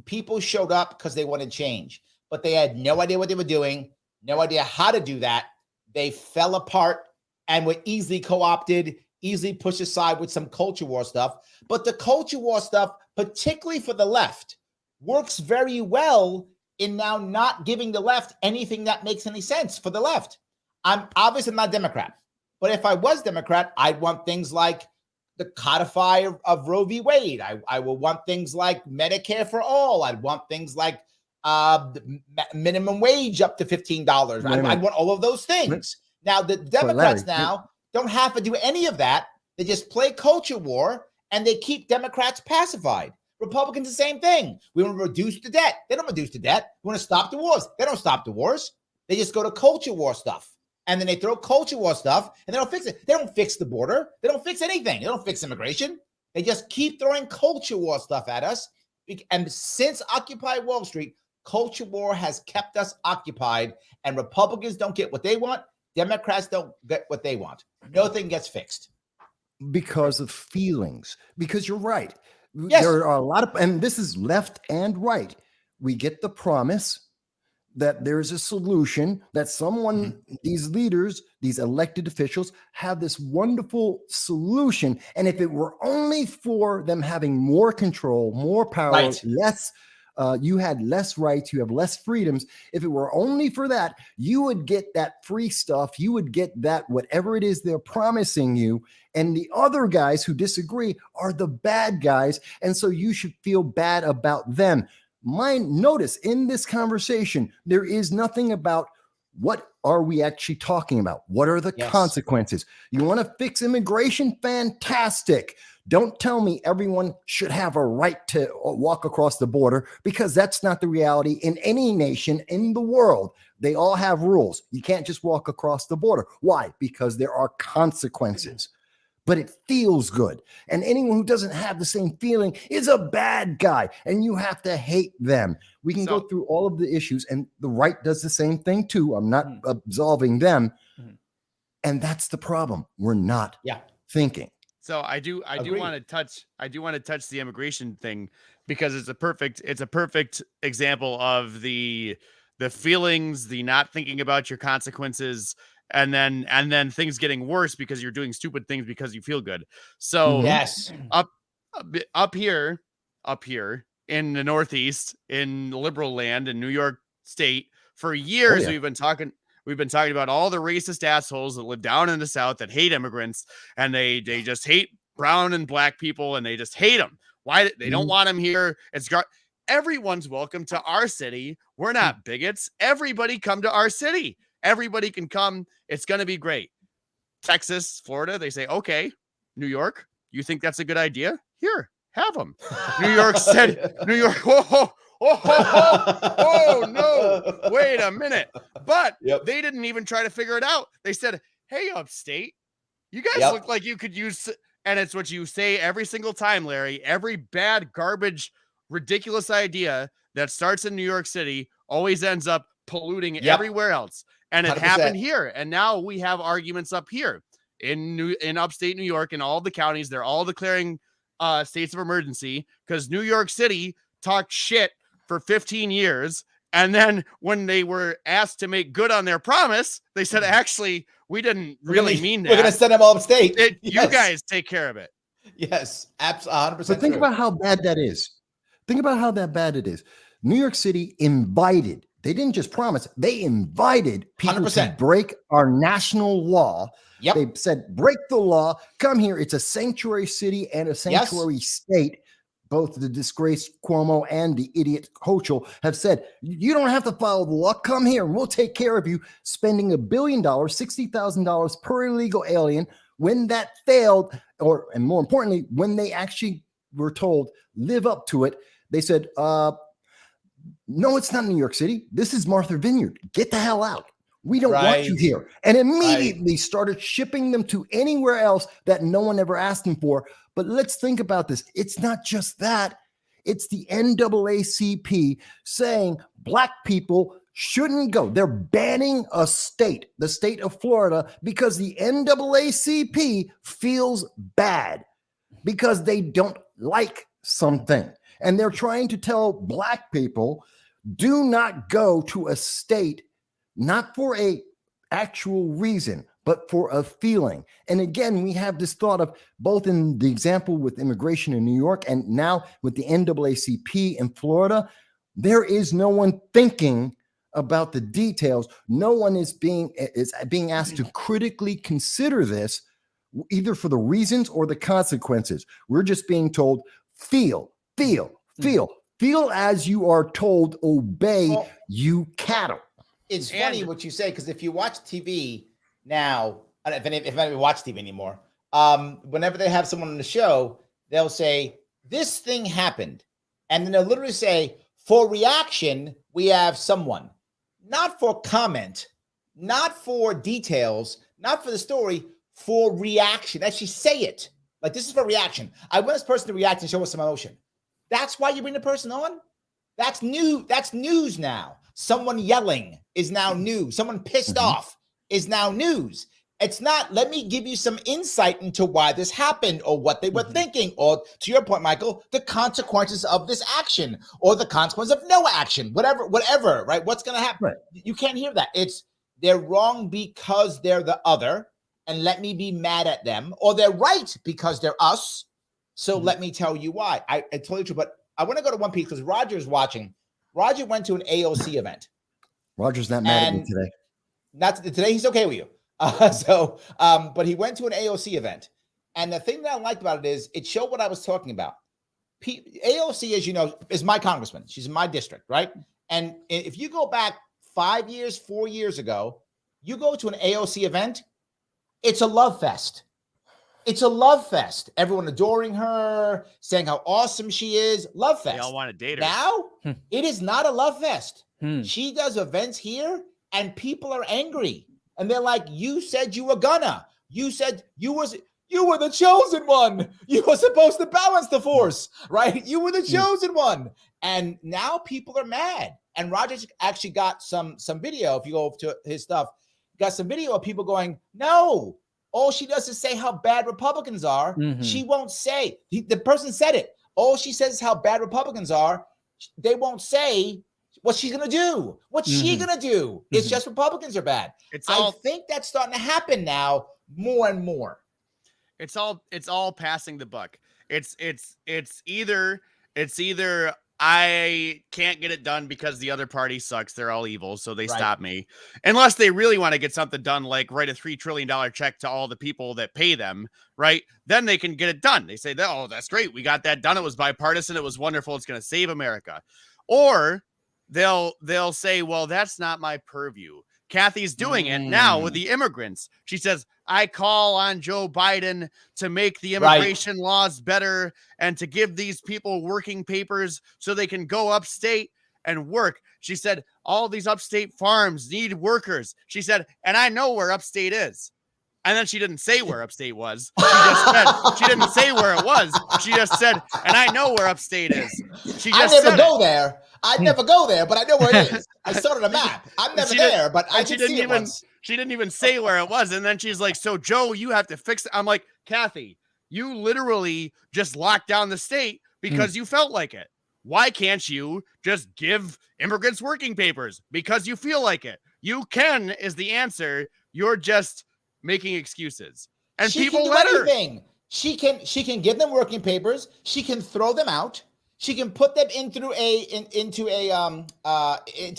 People showed up because they wanted change, but they had no idea what they were doing, no idea how to do that. They fell apart and were easily co-opted, easily pushed aside with some culture war stuff. But the culture war stuff, particularly for the left, works very well in now not giving the left anything that makes any sense for the left. I'm obviously not Democrat, but if I was Democrat, I'd want things like the codify of Roe v. Wade. I will want things like Medicare for all. I'd want things like minimum wage up to $15. I'd want all of those things. Now, the Democrats don't have to do any of that. They just play culture war and they keep Democrats pacified. Republicans, the same thing. We want to reduce the debt. They don't reduce the debt. We want to stop the wars. They don't stop the wars. They just go to culture war stuff. And then they throw culture war stuff and they don't fix it. They don't fix the border. They don't fix anything. They don't fix immigration. They just keep throwing culture war stuff at us. And since Occupy Wall Street, culture war has kept us occupied, and Republicans don't get what they want. Democrats don't get what they want. Nothing gets fixed. Because of feelings. Because you're right. Yes. There are a lot of, and this is left and right. We get the promise that there's a solution, that someone, these leaders, these elected officials have this wonderful solution. And if it were only for them having more control, more power, less, you had less rights, you have less freedoms. If it were only for that, you would get that free stuff. You would get that, whatever it is they're promising you. And the other guys who disagree are the bad guys. And so you should feel bad about them. Notice in this conversation, there is nothing about what are we actually talking about? What are the consequences? You want to fix immigration? Fantastic. Don't tell me everyone should have a right to walk across the border, because that's not the reality in any nation in the world. They all have rules. You can't just walk across the border. Why? Because there are consequences. But it feels good. And anyone who doesn't have the same feeling is a bad guy, and you have to hate them. We can go through all of the issues, and the right does the same thing too. I'm not absolving them. And that's the problem. We're not thinking. So I do want to touch the immigration thing, because it's a perfect example of the feelings, the not thinking about your consequences, and then things getting worse because you're doing stupid things because you feel good. So up here in the Northeast, in liberal land in New York State, for years we've been talking about all the racist assholes that live down in the South that hate immigrants, and they just hate brown and black people, and they just hate them. Why they don't want them here? Everyone's welcome to our city. We're not bigots. Everybody come to our city. Everybody can come. It's going to be great. Texas, Florida, they say, okay. New York, you think that's a good idea? Here, have them. New York said, New York, oh, no, wait a minute. But they didn't even try to figure it out. They said, hey, upstate, you guys look like you could use, and it's what you say every single time, Larry. Every bad, garbage, ridiculous idea that starts in New York City always ends up polluting everywhere else. And it 100%. Happened here. And now we have arguments up here in upstate New York, and all the counties. They're all declaring states of emergency because New York City talked shit for 15 years. And then when they were asked to make good on their promise, they said, actually, we didn't really mean that. We're going to send them all upstate. You guys take care of it. Yes, absolutely. 100%. But think about how bad that is. Think about how bad it is. New York City invited They didn't just promise, they invited people 100%. to break our national law. Yep. They said, break the law, come here. It's a sanctuary city and a sanctuary state. Both the disgraced Cuomo and the idiot Hochul have said, you don't have to follow the law. Come here and we'll take care of you, spending $1 billion, $60,000 per illegal alien. When that failed, and more importantly, when they actually were told, live up to it, they said, no, it's not New York City. This is Martha Vineyard. Get the hell out. We don't want you here. And immediately started shipping them to anywhere else that no one ever asked them for. But let's think about this. It's not just that. It's the NAACP saying black people shouldn't go. They're banning a state, the state of Florida, because the NAACP feels bad because they don't like something. And they're trying to tell black people, do not go to a state, not for a actual reason, but for a feeling. And again, we have this thought of both in the example with immigration in New York and now with the NAACP in Florida, there is no one thinking about the details. No one is being asked to critically consider this, either for the reasons or the consequences. We're just being told, feel as you are told, obey, you cattle. It's funny what you say, because if you watch TV now, if anybody watch TV anymore, whenever they have someone on the show, they'll say, this thing happened. And then they'll literally say, for reaction, we have someone. Not for comment, not for details, not for the story, for reaction. Actually say it. Like, this is for reaction. I want this person to react and show us some emotion. That's why you bring the person on? That's new. That's news now. Someone yelling is now news. Someone pissed off is now news. It's not, let me give you some insight into why this happened or what they were thinking, or to your point, Michael, the consequences of this action or the consequence of no action, whatever, right? What's going to happen? Right. You can't hear that. It's, they're wrong because they're the other, and let me be mad at them, or they're right because they're us. So let me tell you why. I told you true, but I want to go to one piece because Roger's watching. Roger went to an AOC event. Roger's not mad at me today. Not today. He's okay with you. But he went to an AOC event. And the thing that I liked about it is it showed what I was talking about. AOC, as you know, is my congressman. She's in my district, right? And if you go back 5 years, 4 years ago, you go to an AOC event, it's a love fest. It's a love fest. Everyone adoring her, saying how awesome she is. Love fest. They all want to date her. Now, it is not a love fest. She does events here, and people are angry. And they're like, you said you were gonna. You said you were the chosen one. You were supposed to balance the force, right? You were the chosen one. And now people are mad. And Rogers actually got some video. If you go to his stuff, got some video of people going, no. All she does is say how bad Republicans are. She won't say, the person said it. All she says is how bad Republicans are. They won't say what she's going to do. What's she going to do? It's just Republicans are bad. I think that's starting to happen now more and more. It's all passing the buck. It's either I can't get it done because the other party sucks. They're all evil, so they stop me. Unless they really want to get something done, like write a $3 trillion check to all the people that pay them, right? Then they can get it done. They say, oh, that's great. We got that done. It was bipartisan. It was wonderful. It's going to save America. Or they'll say, well, that's not my purview. Kathy's doing it now with the immigrants. She says, I call on Joe Biden to make the immigration laws better and to give these people working papers so they can go upstate and work. She said, all these upstate farms need workers. She said, and I know where upstate is. And then she didn't say where upstate was. She just said, she didn't say where it was. She just said, and I know where upstate is. She just I never go there. I never go there, but I know where it is. I saw it on a map. I'm never there, but I did see it once. She didn't even say where it was. And then she's like, so Joe, you have to fix it. I'm like, Kathy, you literally just locked down the state because you felt like it. Why can't you just give immigrants working papers? Because you feel like it. You can is the answer. You're just making excuses. And she people can do let her. Anything. She can give them working papers. She can throw them out. She can put them in through into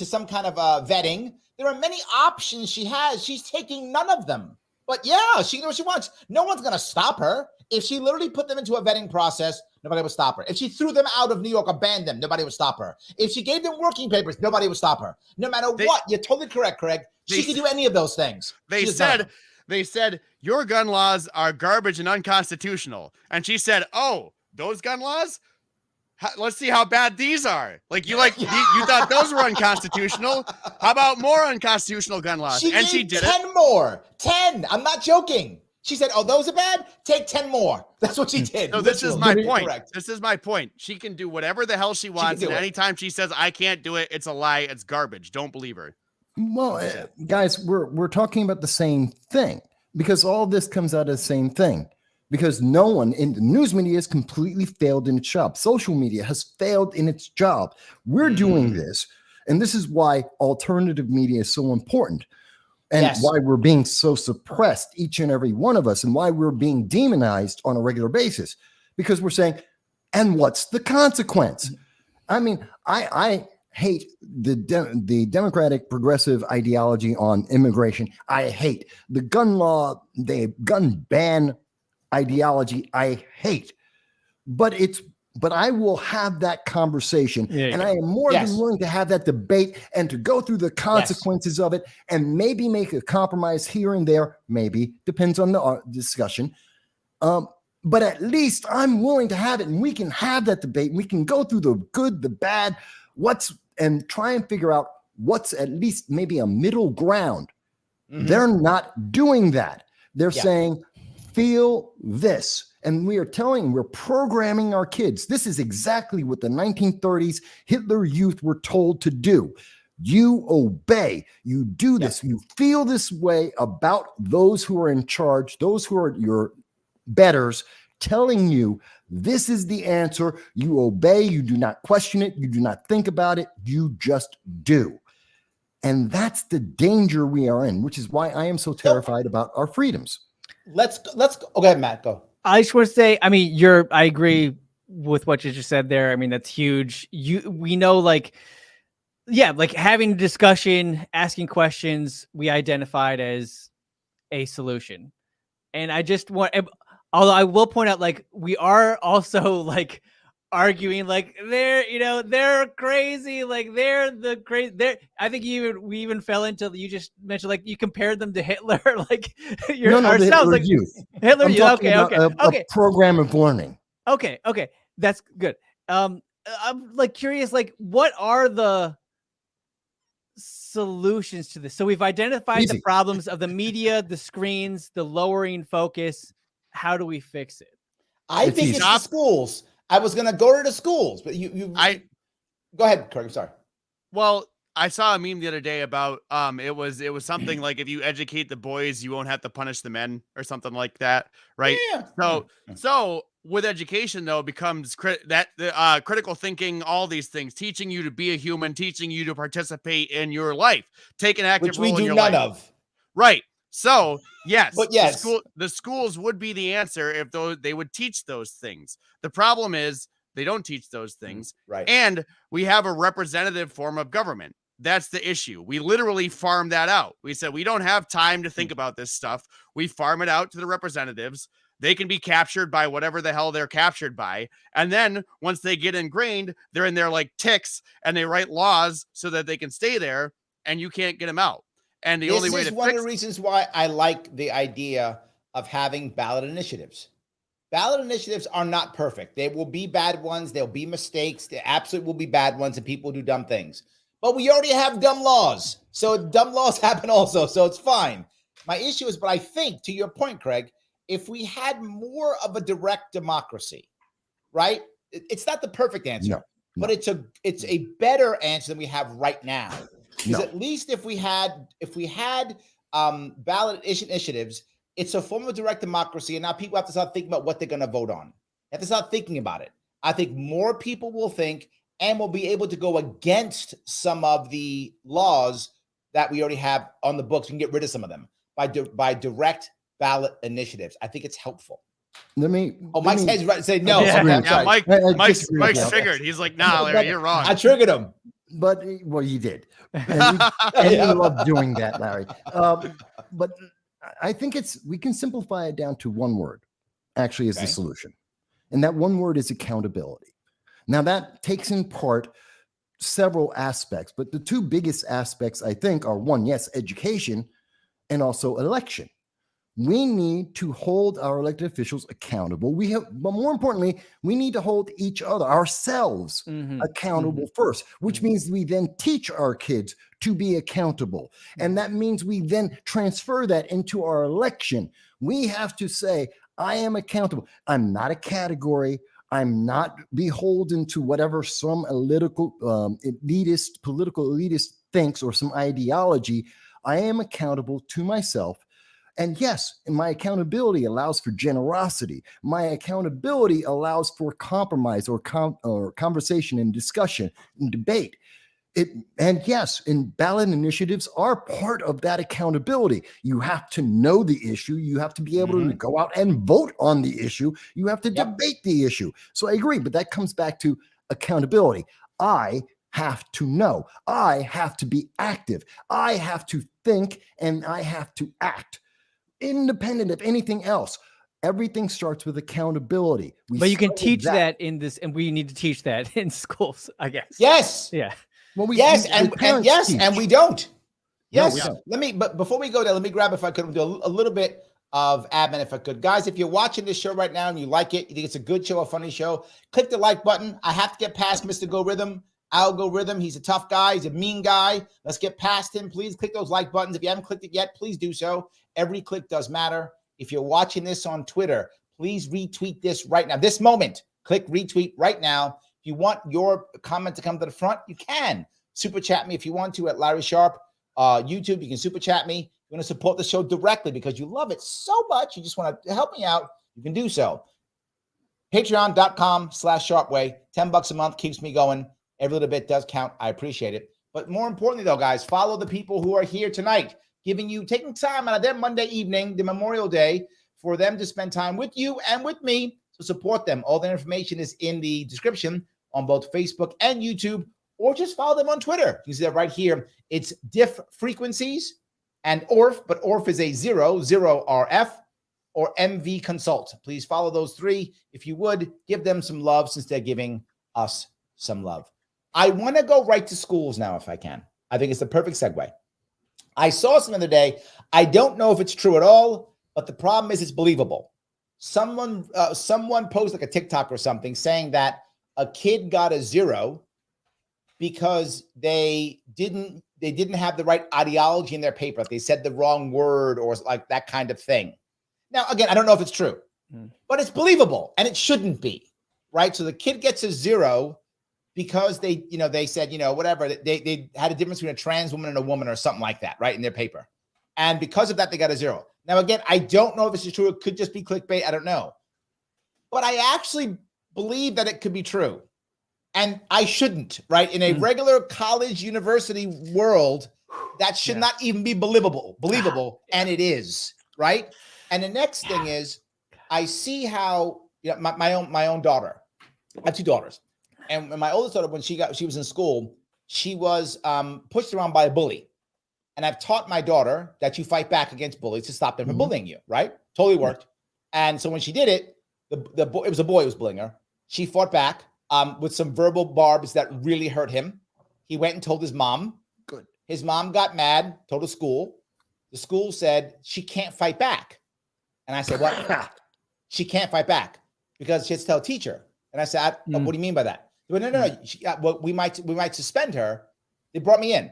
some kind of vetting. There are many options she has. She's taking none of them. But yeah, she knows what she wants. No one's going to stop her. If she literally put them into a vetting process, nobody would stop her. If she threw them out of New York or banned them, nobody would stop her. If she gave them working papers, nobody would stop her. No matter what, you're totally correct, Craig. She can do any of those things. They said your gun laws are garbage and unconstitutional. And she said, oh, those gun laws? Let's see how bad these are. Like you thought those were unconstitutional. How about more unconstitutional gun laws? She did 10 more. 10. I'm not joking. She said, oh, those are bad? Take 10 more. That's what she did. So this is my point. Correct. This is my point. She can do whatever the hell she wants. And anytime she says, I can't do it, it's a lie. It's garbage. Don't believe her. Well, guys, we're talking about the same thing because all this comes out of the same thing. Because no one in the news media has completely failed in its job. Social media has failed in its job. We're doing this, and this is why alternative media is so important, and why we're being so suppressed, each and every one of us, and why we're being demonized on a regular basis. Because we're saying, and what's the consequence? I mean, I hate the Democratic progressive ideology on immigration. I hate the gun law, the gun ban ideology. I hate, but I will have that conversation, and I am more than willing to have that debate and to go through the consequences of it, and maybe make a compromise here and there. Maybe depends on the discussion, but at least I'm willing to have it, and we can have that debate. We can go through the good, the bad, and try and figure out what's at least maybe a middle ground. They're not doing that. They're saying, feel this. And we're programming our kids. This is exactly what the 1930s Hitler Youth were told to do. You obey. You do this. You feel this way about those who are in charge, those who are your betters, telling you this is the answer. You obey. You do not question it. You do not think about it. You just do. And that's the danger we are in, which is why I am so terrified about our freedoms. Let's go. Okay, Matt, go. I just want to say, I mean, I agree with what you just said there. I mean, that's huge. We know, like having a discussion, asking questions, we identified as a solution. And I just want, although I will point out, like, we are also like arguing like they're crazy, like they're the crazy. I think we even fell into, you just mentioned, like, you compared them to Hitler, like ourselves, like youth. Hitler youth. Okay. A program of learning. Okay, that's good. I'm like curious, like, what are the solutions to this? So we've identified the problems of the media, the screens, the lowering focus. How do we fix it? I think it's the schools. I was going to go to the schools, but go ahead, Craig. I'm sorry. Well, I saw a meme the other day about it was something like, if you educate the boys, you won't have to punish the men, or something like that, right? Yeah. So with education, though, becomes critical thinking, all these things, teaching you to be a human, teaching you to participate in your life, take an active role in your life. Which we do none of. Right. So yes, but yes, the schools would be the answer if they would teach those things. The problem is they don't teach those things, right? And we have a representative form of government. That's the issue. We literally farm that out. We said we don't have time to think about this stuff. We farm it out to the representatives. They can be captured by whatever the hell they're captured by, and then once they get ingrained, they're in there like ticks, and they write laws so that they can stay there, and you can't get them out. And the only way to fix— one of the reasons why I like the idea of having ballot initiatives. Ballot initiatives are not perfect. There will be bad ones. There'll be mistakes. There absolutely will be bad ones, and people do dumb things. But we already have dumb laws. So dumb laws happen also. So it's fine. My issue is, but I think, to your point, Craig, if we had more of a direct democracy, right? It's not the perfect answer, but it's a better answer than we have right now. Because at least if we had ballot initiatives, it's a form of direct democracy, and now people have to start thinking about what they're going to vote on. They have to start thinking about it. I think more people will think and will be able to go against some of the laws that we already have on the books. We can get rid of some of them by direct ballot initiatives. I think it's helpful. Mike's head's right. Say no. Yeah. Okay, I'm Yeah, sorry. Mike's figured. He's like, nah, Larry, you're wrong. I triggered him. But well, you did, and you love doing that, Larry. But I think we can simplify it down to one word. Actually, is the solution, and that one word is accountability. Now that takes in part several aspects, but the two biggest aspects I think are one, yes, education, and also election. We need to hold our elected officials accountable. But more importantly, we need to hold each other, ourselves, accountable first, which means we then teach our kids to be accountable. And that means we then transfer that into our election. We have to say, I am accountable. I'm not a category. I'm not beholden to whatever some political elitist thinks or some ideology. I am accountable to myself. And yes, my accountability allows for generosity. My accountability allows for compromise or conversation and discussion and debate. And yes, and ballot initiatives are part of that accountability. You have to know the issue. You have to be able to go out and vote on the issue. You have to debate the issue. So I agree, but that comes back to accountability. I have to know. I have to be active. I have to think, and I have to act. Independent of anything else. Everything starts with accountability. But you can teach that in this, and we need to teach that in schools, I guess. Yes. Yeah. Well, and we don't. Yes. No, we don't. But before we go there, let me grab, if I could, do a little bit of admin, if I could. Guys, if you're watching this show right now and you like it, you think it's a good show, a funny show, click the like button. I have to get past Mr. Algorithm. He's a tough guy. He's a mean guy. Let's get past him. Please click those like buttons. If you haven't clicked it yet, please do so. Every click does matter. If you're watching this on Twitter, please retweet this right now. This moment, click retweet right now. If you want your comment to come to the front, you can. Super chat me if you want to at Larry Sharpe. YouTube, you can super chat me. You want to support the show directly because you love it so much. You just want to help me out. You can do so. Patreon.com/Sharpeway. $10 a month keeps me going. Every little bit does count. I appreciate it. But more importantly, though, guys, follow the people who are here tonight, taking time out of their Monday evening, the Memorial Day, for them to spend time with you and with me. So support them. All the information is in the description on both Facebook and YouTube, or just follow them on Twitter. You see that right here. It's Diff Frequencies and Orf, but Orf is a 00 RF, or MV Consult. Please follow those three. If you would, give them some love since they're giving us some love. I want to go right to schools now if I can. I think it's the perfect segue. I saw some the other day. I don't know if it's true at all, but the problem is it's believable. Someone posted like a TikTok or something saying that a kid got a 0 because they didn't have the right ideology in their paper. They said the wrong word or like that kind of thing. Now, again, I don't know if it's true, but it's believable and it shouldn't be, right? So the kid gets a 0 because they said, whatever, they had a difference between a trans woman and a woman or something like that, right, in their paper. And because of that, they got a 0. Now, again, I don't know if this is true. It could just be clickbait. I don't know. But I actually believe that it could be true. And I shouldn't, right? In a regular college, university world, that should not even be believable. And it is, right? And the next thing is, I see how my own daughter. I have 2 daughters. And my oldest daughter, when she was in school, she was pushed around by a bully. And I've taught my daughter that you fight back against bullies to stop them from bullying you, right? Totally worked. And so when she did it, it was a boy who was bullying her. She fought back with some verbal barbs that really hurt him. He went and told his mom. Good. His mom got mad, told the school. The school said she can't fight back. And I said, what? She can't fight back because she has to tell a teacher. And I said, what do you mean by that? Well, no. Well, we might suspend her. They brought me in,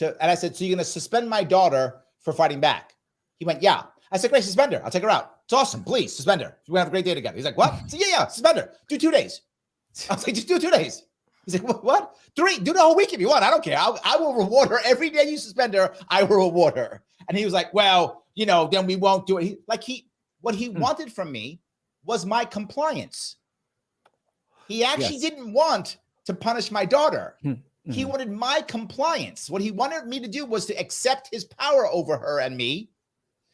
and I said, so you're going to suspend my daughter for fighting back? He went, yeah. I said, great, suspend her. I'll take her out. It's awesome. Please suspend her. We're going to have a great day together. He's like, what? I said, yeah, suspend her. Do 2 days. I was like, just do 2 days. He's like, what? 3? Do the whole week if you want. I don't care. I will reward her every day you suspend her. I will reward her. And he was like, well, then we won't do it. What he wanted from me was my compliance. He actually didn't want to punish my daughter. He wanted my compliance. What he wanted me to do was to accept his power over her and me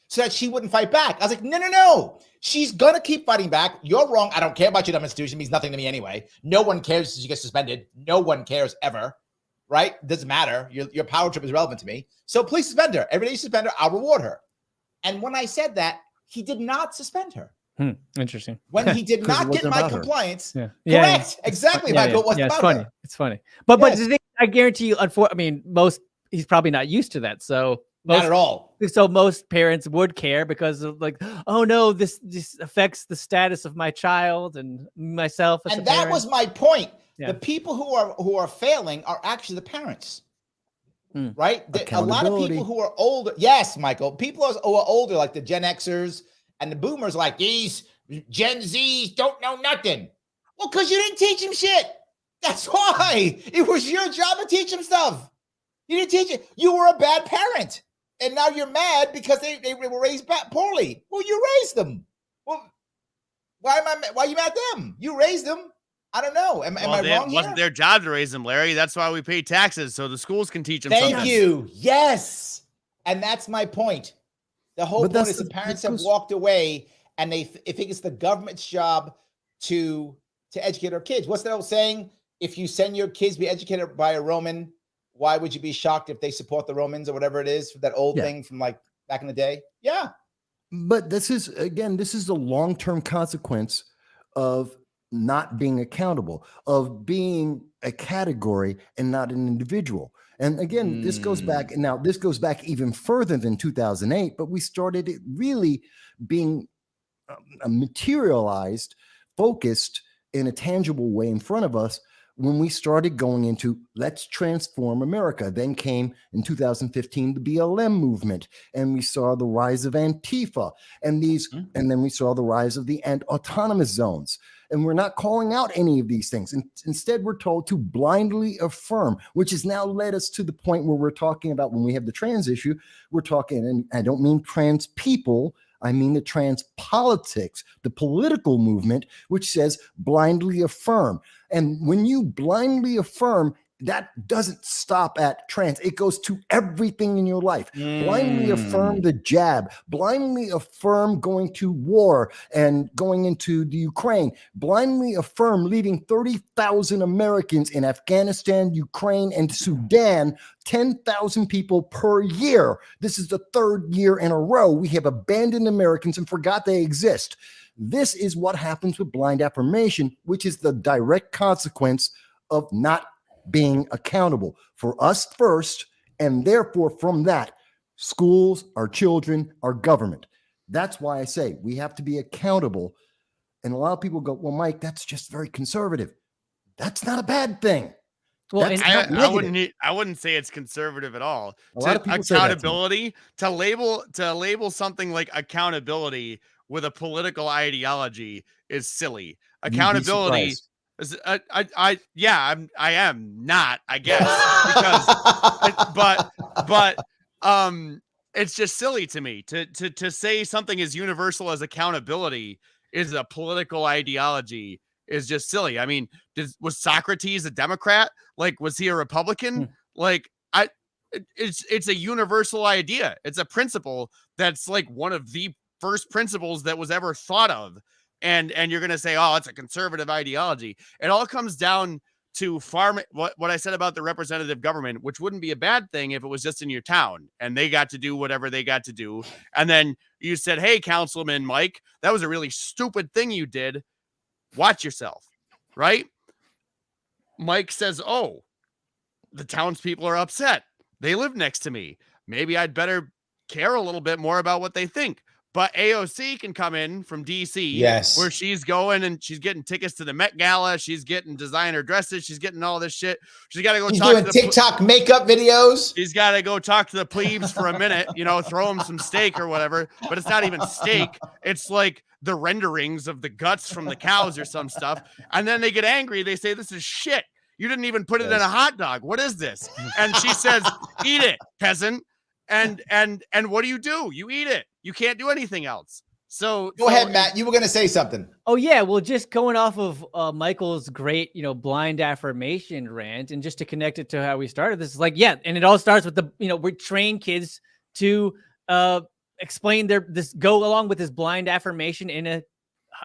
so that she wouldn't fight back. I was like, no. She's going to keep fighting back. You're wrong. I don't care about your dumb institution. It means nothing to me anyway. No one cares if she gets suspended. No one cares ever, right? Doesn't matter. Your power trip is relevant to me. So please suspend her. Every day you suspend her, I'll reward her. And when I said that, he did not suspend her. Interesting. When he did not get my compliance. Correct. Exactly, Michael. It wasn't it's about funny. her. It's funny. But the thing, I guarantee you, he's probably not used to that. So not at all. So most parents would care because of like, oh no, this affects the status of my child and myself as a parent. That was my point. The people who are failing are actually the parents. Right? A lot of people who are older. Yes, Michael. People who are older, like the Gen Xers and the boomers, like these Gen Zs don't know nothing. Well, because you didn't teach them shit. That's why. It was your job to teach them stuff. You didn't teach it. You were a bad parent. And now you're mad because they were raised poorly. Well, you raised them. Well, why are you mad at them? You raised them. I don't know. Am I wrong? It wasn't their job to raise them, Larry. That's why we pay taxes, so the schools can teach them something. Thank you. Yes. And that's my point. The whole point is the parents have walked away and they think it's the government's job to educate our kids. What's that old saying? If you send your kids to be educated by a Roman, why would you be shocked if they support the Romans or whatever it is? That old thing from like back in the day. Yeah. But this is the long-term consequence of not being accountable, of being a category and not an individual. And again, this goes back even further than 2008, but we started it really being materialized, focused in a tangible way in front of us when we started going into let's transform America. Then came in 2015 the BLM movement, and we saw the rise of Antifa and and then we saw the rise of the autonomous zones. And we're not calling out any of these things. And instead, we're told to blindly affirm, which has now led us to the point where we're talking about when we have the trans issue, we're talking, and I don't mean trans people, I mean the trans politics, the political movement, which says blindly affirm. And when you blindly affirm, that doesn't stop at trans. It goes to everything in your life. Blindly affirm the jab, blindly affirm going to war and going into the Ukraine, blindly affirm leaving 30,000 Americans in Afghanistan, Ukraine, and Sudan, 10,000 people per year. This is the third year in a row we have abandoned Americans and forgot they exist. This is what happens with blind affirmation, which is the direct consequence of not being accountable for us first, and therefore from that, schools, our children, our government. That's why I say we have to be accountable. And a lot of people go, well, Mike, that's just very conservative. That's not a bad thing. Well, I wouldn't say it's conservative at all. Accountability, to label something like accountability with a political ideology is silly. Accountability. I am not, I guess, because it's just silly to me to say something as universal as accountability is a political ideology is just silly. I mean, was Socrates a Democrat? Like, was he a Republican? Like, it's a universal idea. It's a principle that's like one of the first principles that was ever thought of. And you're going to say, oh, it's a conservative ideology. It all comes down to what I said about the representative government, which wouldn't be a bad thing if it was just in your town and they got to do whatever they got to do. And then you said, hey, Councilman Mike, that was a really stupid thing you did. Watch yourself, right? Mike says, oh, the townspeople are upset. They live next to me. Maybe I'd better care a little bit more about what they think. But AOC can come in from DC, yes, where she's going and she's getting tickets to the Met Gala. She's getting designer dresses. She's getting all this shit. She's got to go talk to the TikTok makeup videos. She's got to go talk to the plebes for a minute, throw them some steak or whatever. But it's not even steak. It's like the renderings of the guts from the cows or some stuff. And then they get angry. They say, this is shit. You didn't even put it in a hot dog. What is this? And she says, eat it, peasant. And what do? You eat it. You can't do anything else. So go ahead, Matt. You were going to say something. Oh yeah. Well, just going off of Michael's great, blind affirmation rant, and just to connect it to how we started, this is like, yeah. And it all starts with we train kids to explain go along with this blind affirmation in a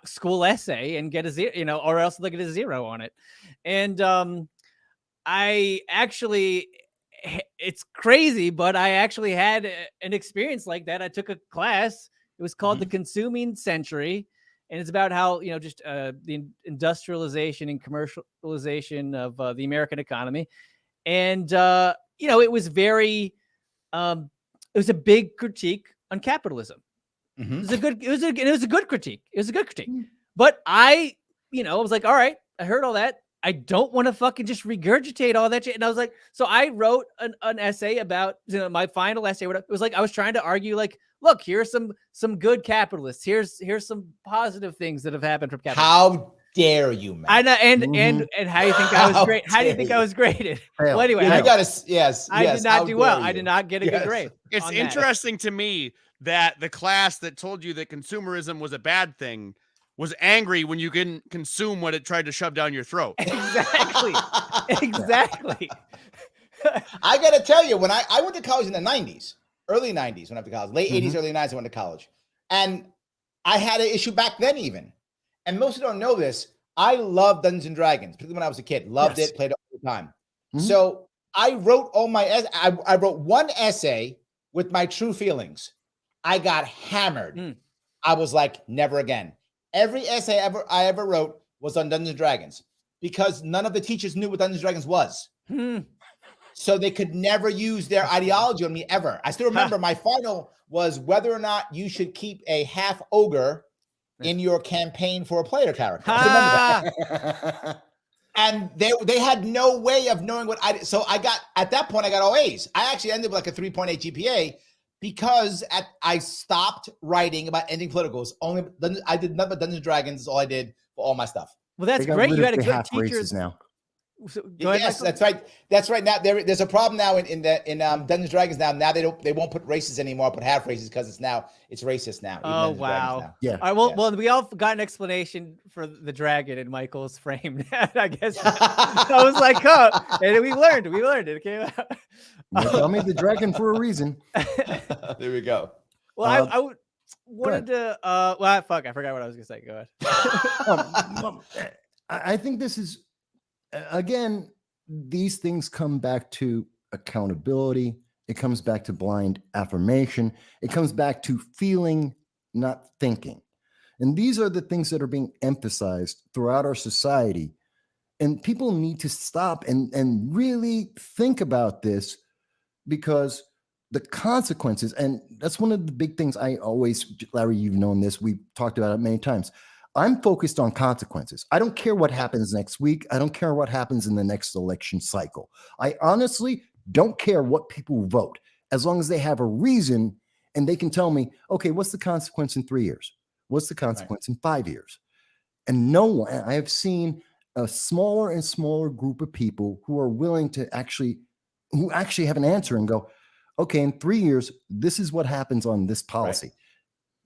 school essay and get a 0, or else they'll get a 0 on it. And I actually, it's crazy, but I actually had an experience like that. I took a class. It was called The Consuming Century. And it's about how, just the industrialization and commercialization of the American economy. And, it was very, it was a big critique on capitalism. It was a good critique. It was a good critique. But I was like, all right, I heard all that. I don't want to fucking just regurgitate all that shit. And I was like, so I wrote an essay about, my final essay. It was like, I was trying to argue, like, look, here's some good capitalists. Here's some positive things that have happened from capitalism. How dare you, man? I know, and how do you think I was great? How do you think I was graded? Well, anyway, I did not do well. I did not get a good grade. It's interesting to me that the class that told you that consumerism was a bad thing was angry when you didn't consume what it tried to shove down your throat. Exactly. I got to tell you, when I went to college in the 90s, early 90s, when I went to college, late 80s, early 90s, I went to college. And I had an issue back then even. And most people don't know this. I loved Dungeons and Dragons, particularly when I was a kid. Loved it, played it all the time. So I wrote I wrote one essay with my true feelings. I got hammered. I was like, never again. Every essay I ever wrote was on Dungeons and Dragons because none of the teachers knew what Dungeons and Dragons was. So they could never use their ideology on me ever. I still remember my final was whether or not you should keep a half ogre in your campaign for a player character. I remember that. And they had no way of knowing what I did. So at that point, I got all A's. I actually ended with like a 3.8 GPA because I stopped writing about ending politicals. I did nothing but Dungeons and Dragons is all I did for all my stuff. Well, that's great. You had a good teacher now. So, yes, that's right. That's right. Now there's a problem now in Dungeons and Dragons now. Now they won't put races anymore. Put half races because it's racist now. Oh wow. Yeah. All right, well, we all got an explanation for the dragon in Michael's frame. I guess I was like, oh, and we learned it. It came out. Tell me the dragon for a reason. There we go. Well, I wanted to. Well, fuck, I forgot what I was gonna say. Go ahead. I think this is. Again, these things come back to accountability. It comes back to blind affirmation. It comes back to feeling, not thinking. And these are the things that are being emphasized throughout our society. And people need to stop and really think about this because the consequences, and that's one of the big things I always, Larry, you've known this, we've talked about it many times. I'm focused on consequences. I don't care what happens next week. I don't care what happens in the next election cycle. I honestly don't care what people vote as long as they have a reason and they can tell me, okay, what's the consequence in 3 years? What's the consequence in 5 years? And no one, I have seen a smaller and smaller group of people who are willing to who actually have an answer and go, okay, in 3 years, this is what happens on this policy. Right.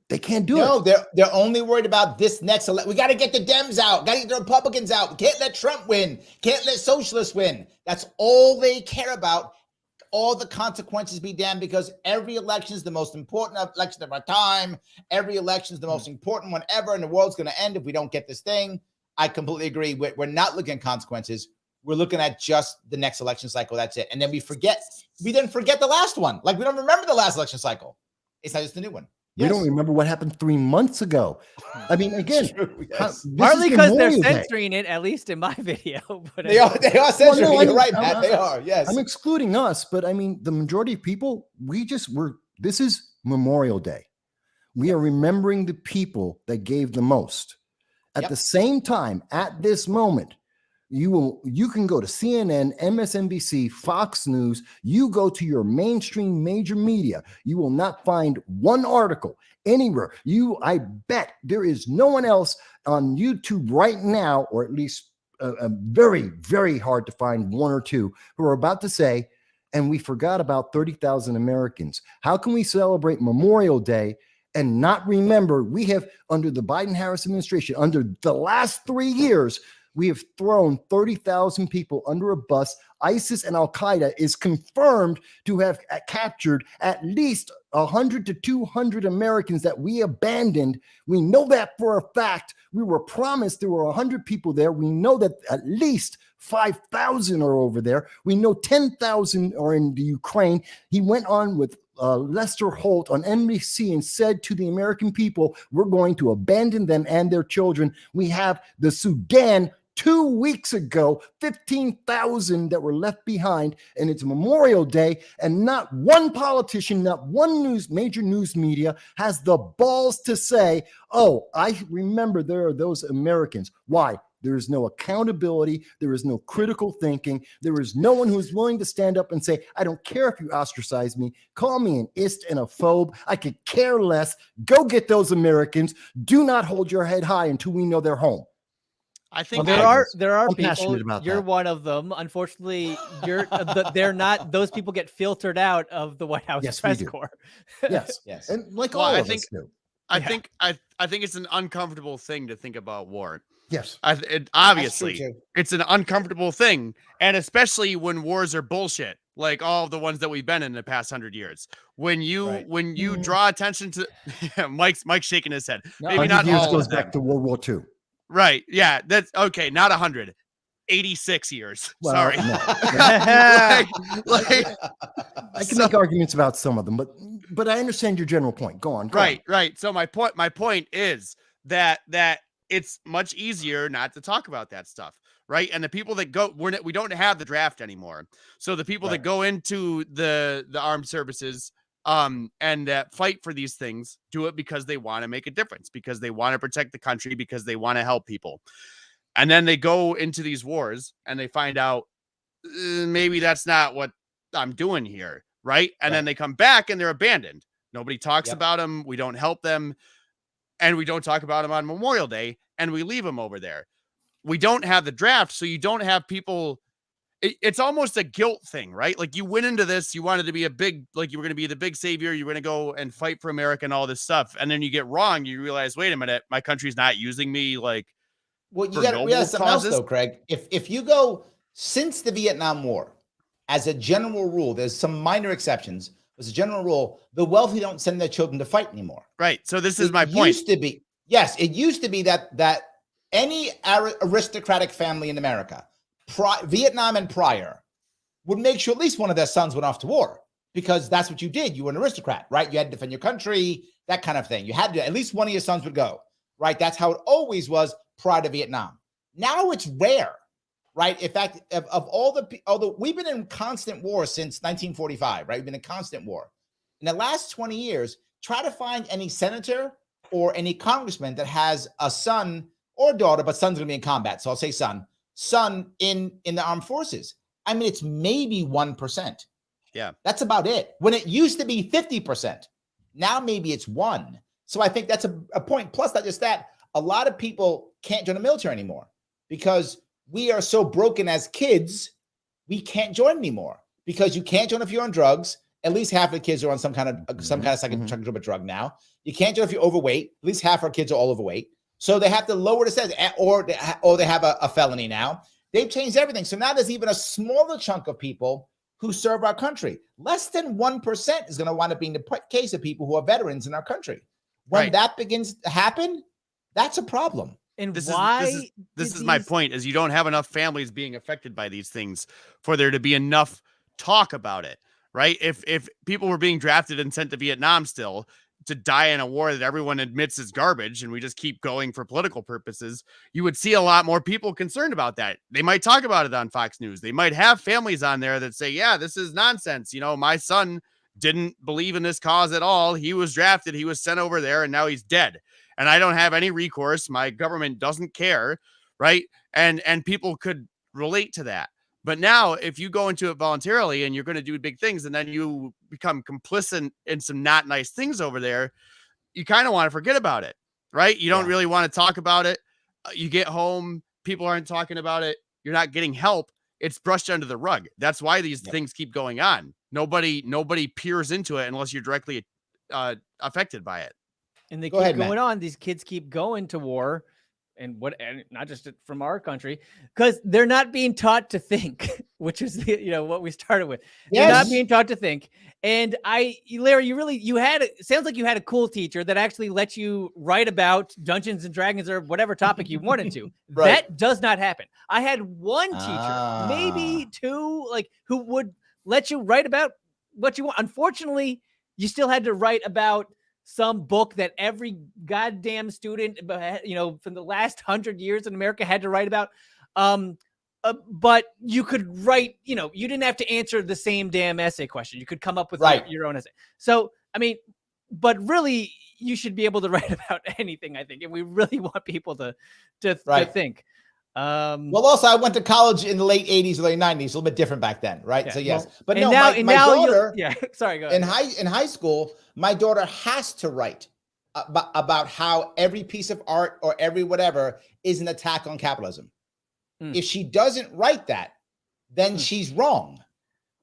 They can't do it. No, they're only worried about this next election. We got to get the Dems out. Got to get the Republicans out. We can't let Trump win. Can't let socialists win. That's all they care about. All the consequences be damned because every election is the most important election of our time. Every election is the most important one ever, and the world's going to end if we don't get this thing. I completely agree. We're not looking at consequences. We're looking at just the next election cycle. That's it. And then we then forget the last one. Like we don't remember the last election cycle. It's not just the new one. We don't remember what happened 3 months ago. I mean, again, partly because they're censoring it, at least in my video. But they are censoring it. You're right, Matt. They are. Yes. I'm excluding us, but I mean, the majority of people, this is Memorial Day. We are remembering the people that gave the most. At the same time, at this moment, you can go to CNN, MSNBC, Fox News. You go to your mainstream major media. You will not find one article anywhere. I bet there is no one else on YouTube right now, or at least very, very hard to find one or two who are about to say, and we forgot about 30,000 Americans. How can we celebrate Memorial Day and not remember we have, under the Biden-Harris administration, under the last 3 years, We have thrown 30,000 people under a bus. ISIS and Al-Qaeda is confirmed to have captured at least 100 to 200 Americans that we abandoned. We know that for a fact. We were promised there were 100 people there. We know that at least 5,000 are over there. We know 10,000 are in the Ukraine. He went on with Lester Holt on NBC and said to the American people, we're going to abandon them and their children. We have the Sudan 2 weeks ago, 15,000 that were left behind, and it's Memorial Day, and not one politician, not one major news media has the balls to say, oh, I remember there are those Americans. Why? There is no accountability. There is no critical thinking. There is no one who is willing to stand up and say, I don't care if you ostracize me. Call me an ist and a phobe. I could care less. Go get those Americans. Do not hold your head high until we know they're home. I think there are I'm people. passionate about You're that. one of them. Unfortunately, you're they're not. Those people get filtered out of the White House Yes, we press do. corps. Yes. Yes. And like Well, all I of think- us do. I Yeah. think I think it's an uncomfortable thing to think about war. Yes. Obviously, too. it's an uncomfortable thing, and especially when wars are bullshit, like all the ones that we've been in the past 100 years. When you Mhm. draw attention to Mike's shaking his head. No, Maybe 100 not years all goes of them. back to World War II. Right? Yeah, that's okay. Not 100, 86 years. Well, Sorry. no. like, I can make arguments about some of them, but I understand your general point. Go on. right. So my point is that it's much easier not to talk about that stuff, right? And the people that go, we don't have the draft anymore. So the people that go into the armed services and that fight for these things do it because they want to make a difference, because they want to protect the country, because they want to help people. And then they go into these wars and they find out maybe that's not what I'm doing here, right? And then they come back and they're abandoned. Nobody talks about them. We don't help them. And we don't talk about them on Memorial Day, and we leave them over there. We don't have the draft, so you don't have people. It's almost a guilt thing, right? Like you went into this, you wanted to be like you were going to be the big savior. You were going to go and fight for America and all this stuff. And then you get wrong. You realize, wait a minute, my country's not using me. Like, Well, you for got to noble realize something else, causes? though, Craig. If you go since the Vietnam War, as a general rule, there's some minor exceptions. As a general rule, the wealthy don't send their children to fight anymore. right. So this is my It point. used to be, yes, it used to be that any aristocratic family in America, Vietnam and prior, would make sure at least one of their sons went off to war, because that's what you did. You were an aristocrat, right? You had to defend your country, that kind of thing. You had to, at least one of your sons would go, right? That's how it always was prior to Vietnam. Now it's rare, right? In fact, although we've been in constant war since 1945, right? We've been in constant war. In the last 20 years, try to find any senator or any congressman that has a son or daughter, but son's going to be in combat. So I'll say son in the armed forces. I mean, it's maybe 1%. Yeah. That's about it. When it used to be 50%, now maybe it's 1%. So I think that's a point. Plus, not just that, a lot of people can't join the military anymore because we are so broken as kids, we can't join anymore because you can't join if you're on drugs. At least half of the kids are on some kind of psychotropic drug now. You can't join if you're overweight. At least half our kids are all overweight. So they have to lower the sentence, or they have a felony now. They've changed everything. So now there's even a smaller chunk of people who serve our country. Less than 1% is going to wind up being the case of people who are veterans in our country. When that begins to happen, that's a problem. And This why? is my point, is you don't have enough families being affected by these things for there to be enough talk about it, right? If people were being drafted and sent to Vietnam still to die in a war that everyone admits is garbage and we just keep going for political purposes, you would see a lot more people concerned about that. They might talk about it on Fox News. They might have families on there that say, yeah, this is nonsense. You know, my son didn't believe in this cause at all. He was drafted. He was sent over there and now he's dead. And I don't have any recourse. My government doesn't care. Right. And people could relate to that. But now if you go into it voluntarily and you're going to do big things and then you become complicit in some not nice things over there, you kind of want to forget about it. Right. You don't really want to talk about it. You get home, people aren't talking about it. You're not getting help. It's brushed under the rug. That's why these things keep going on. Nobody peers into it unless you're directly affected by it. And they Go keep ahead, going Matt. on. These kids keep going to war and not just from our country, because they're not being taught to think, which is what we started with. They're not being taught to think. And Larry, it sounds like you had a cool teacher that actually let you write about Dungeons and Dragons or whatever topic you wanted to. Right. That does not happen. I had one teacher, maybe two, who would let you write about what you want. Unfortunately, you still had to write about some book that every goddamn student, from the last 100 years in America had to write about. But you could write, you didn't have to answer the same damn essay question. You could come up with your own essay. So, I mean, but really you should be able to write about anything, I think. And we really want people to think. Well, also I went to college in the late 80s, early 90s, a little bit different back then. Right. So yes, but no, my daughter, sorry, go ahead. In high school, my daughter has to write about how every piece of art or every whatever is an attack on capitalism. If she doesn't write that, then she's wrong.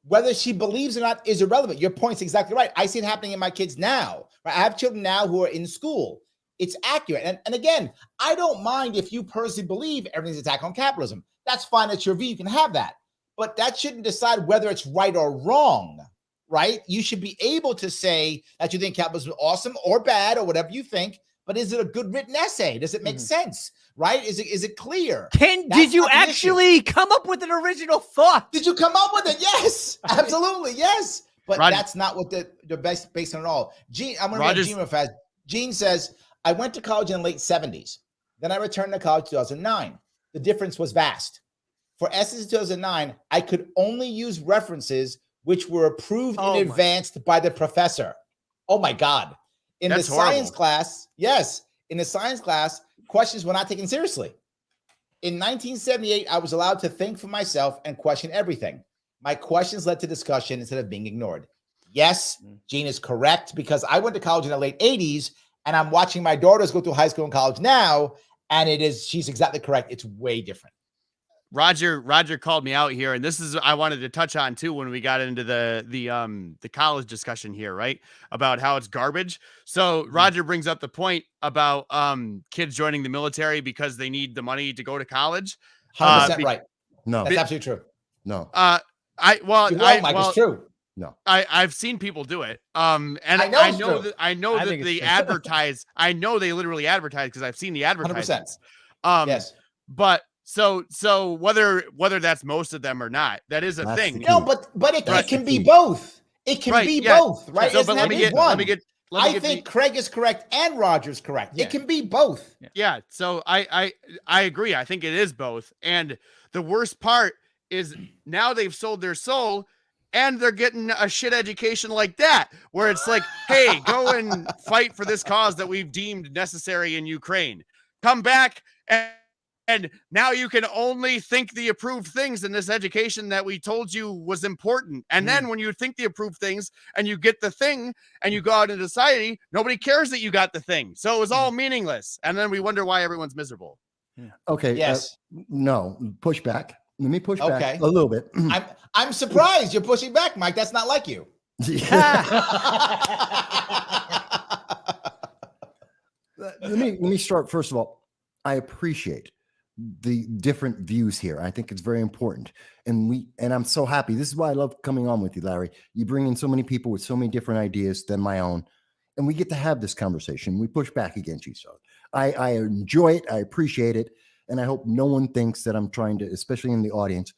Whether she believes or not is irrelevant. Your point's exactly right. I see it happening in my kids now. Right? I have children now who are in school. It's accurate. And again, I don't mind if you personally believe everything's an attack on capitalism. That's fine. It's your view. You can have that. But that shouldn't decide whether it's right or wrong, right? You should be able to say that you think capitalism is awesome or bad or whatever you think. But is it a good written essay? Does it make sense? Right? Is it clear? Did you actually come up with an original thought? Did you come up with it? Yes, absolutely. Yes. But that's not what the best based on it all. Gene, I'm going to read Gene real fast. Gene says, I went to college in the late 70s. Then I returned to college in 2009. The difference was vast. For essays in 2009, I could only use references which were approved in advance by the professor. Oh my God. In the science class, questions were not taken seriously. In 1978, I was allowed to think for myself and question everything. My questions led to discussion instead of being ignored. Yes, Gene is correct, because I went to college in the late 80s and I'm watching my daughters go through high school and college now, and she's exactly correct. It's way different. Roger called me out here, and this is I wanted to touch on too when we got into the college discussion here, right? About how it's garbage. So Roger brings up the point about kids joining the military because they need the money to go to college. 100% right. No, that's absolutely true. No. It's true. No. I've seen people do it. And I know that they advertise. I know they literally advertise because I've seen the advertisements. 100%. Yes. But so whether that's most of them or not, that is a thing. No, but it can be both. It can be both, right? So, but let me think Craig is correct and Roger's correct. Yeah. It can be both. Yeah. So I agree. I think it is both. And the worst part is now they've sold their soul and they're getting a shit education like that, where it's like, hey, go and fight for this cause that we've deemed necessary in Ukraine. Come back and now you can only think the approved things in this education that we told you was important. And then when you think the approved things and you get the thing and you go out into society, nobody cares that you got the thing. So it was all meaningless. And then we wonder why everyone's miserable. Okay. Yes. No, push back. Let me push back a little bit. I'm surprised you're pushing back, Mike. That's not like you. Let me start. First of all, I appreciate the different views here. I think it's very important. And I'm so happy. This is why I love coming on with you, Larry. You bring in so many people with so many different ideas than my own. And we get to have this conversation. We push back against each other. I enjoy it. I appreciate it. And I hope no one thinks that I'm trying to, especially in the audience,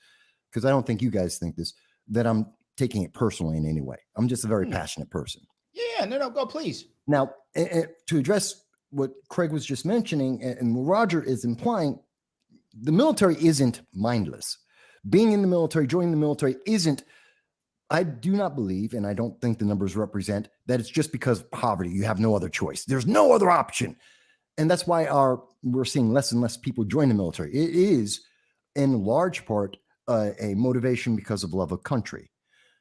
because I don't think you guys think this, that I'm taking it personally in any way. I'm just a very passionate person. Yeah, no, go, please. Now, to address what Craig was just mentioning and what Roger is implying, the military isn't mindless. Being in the military, joining the military isn't, I do not believe, and I don't think the numbers represent, that it's just because of poverty. You have no other choice. There's no other option. And that's why we're seeing less and less people join the military. It is, in large part, a motivation because of love of country.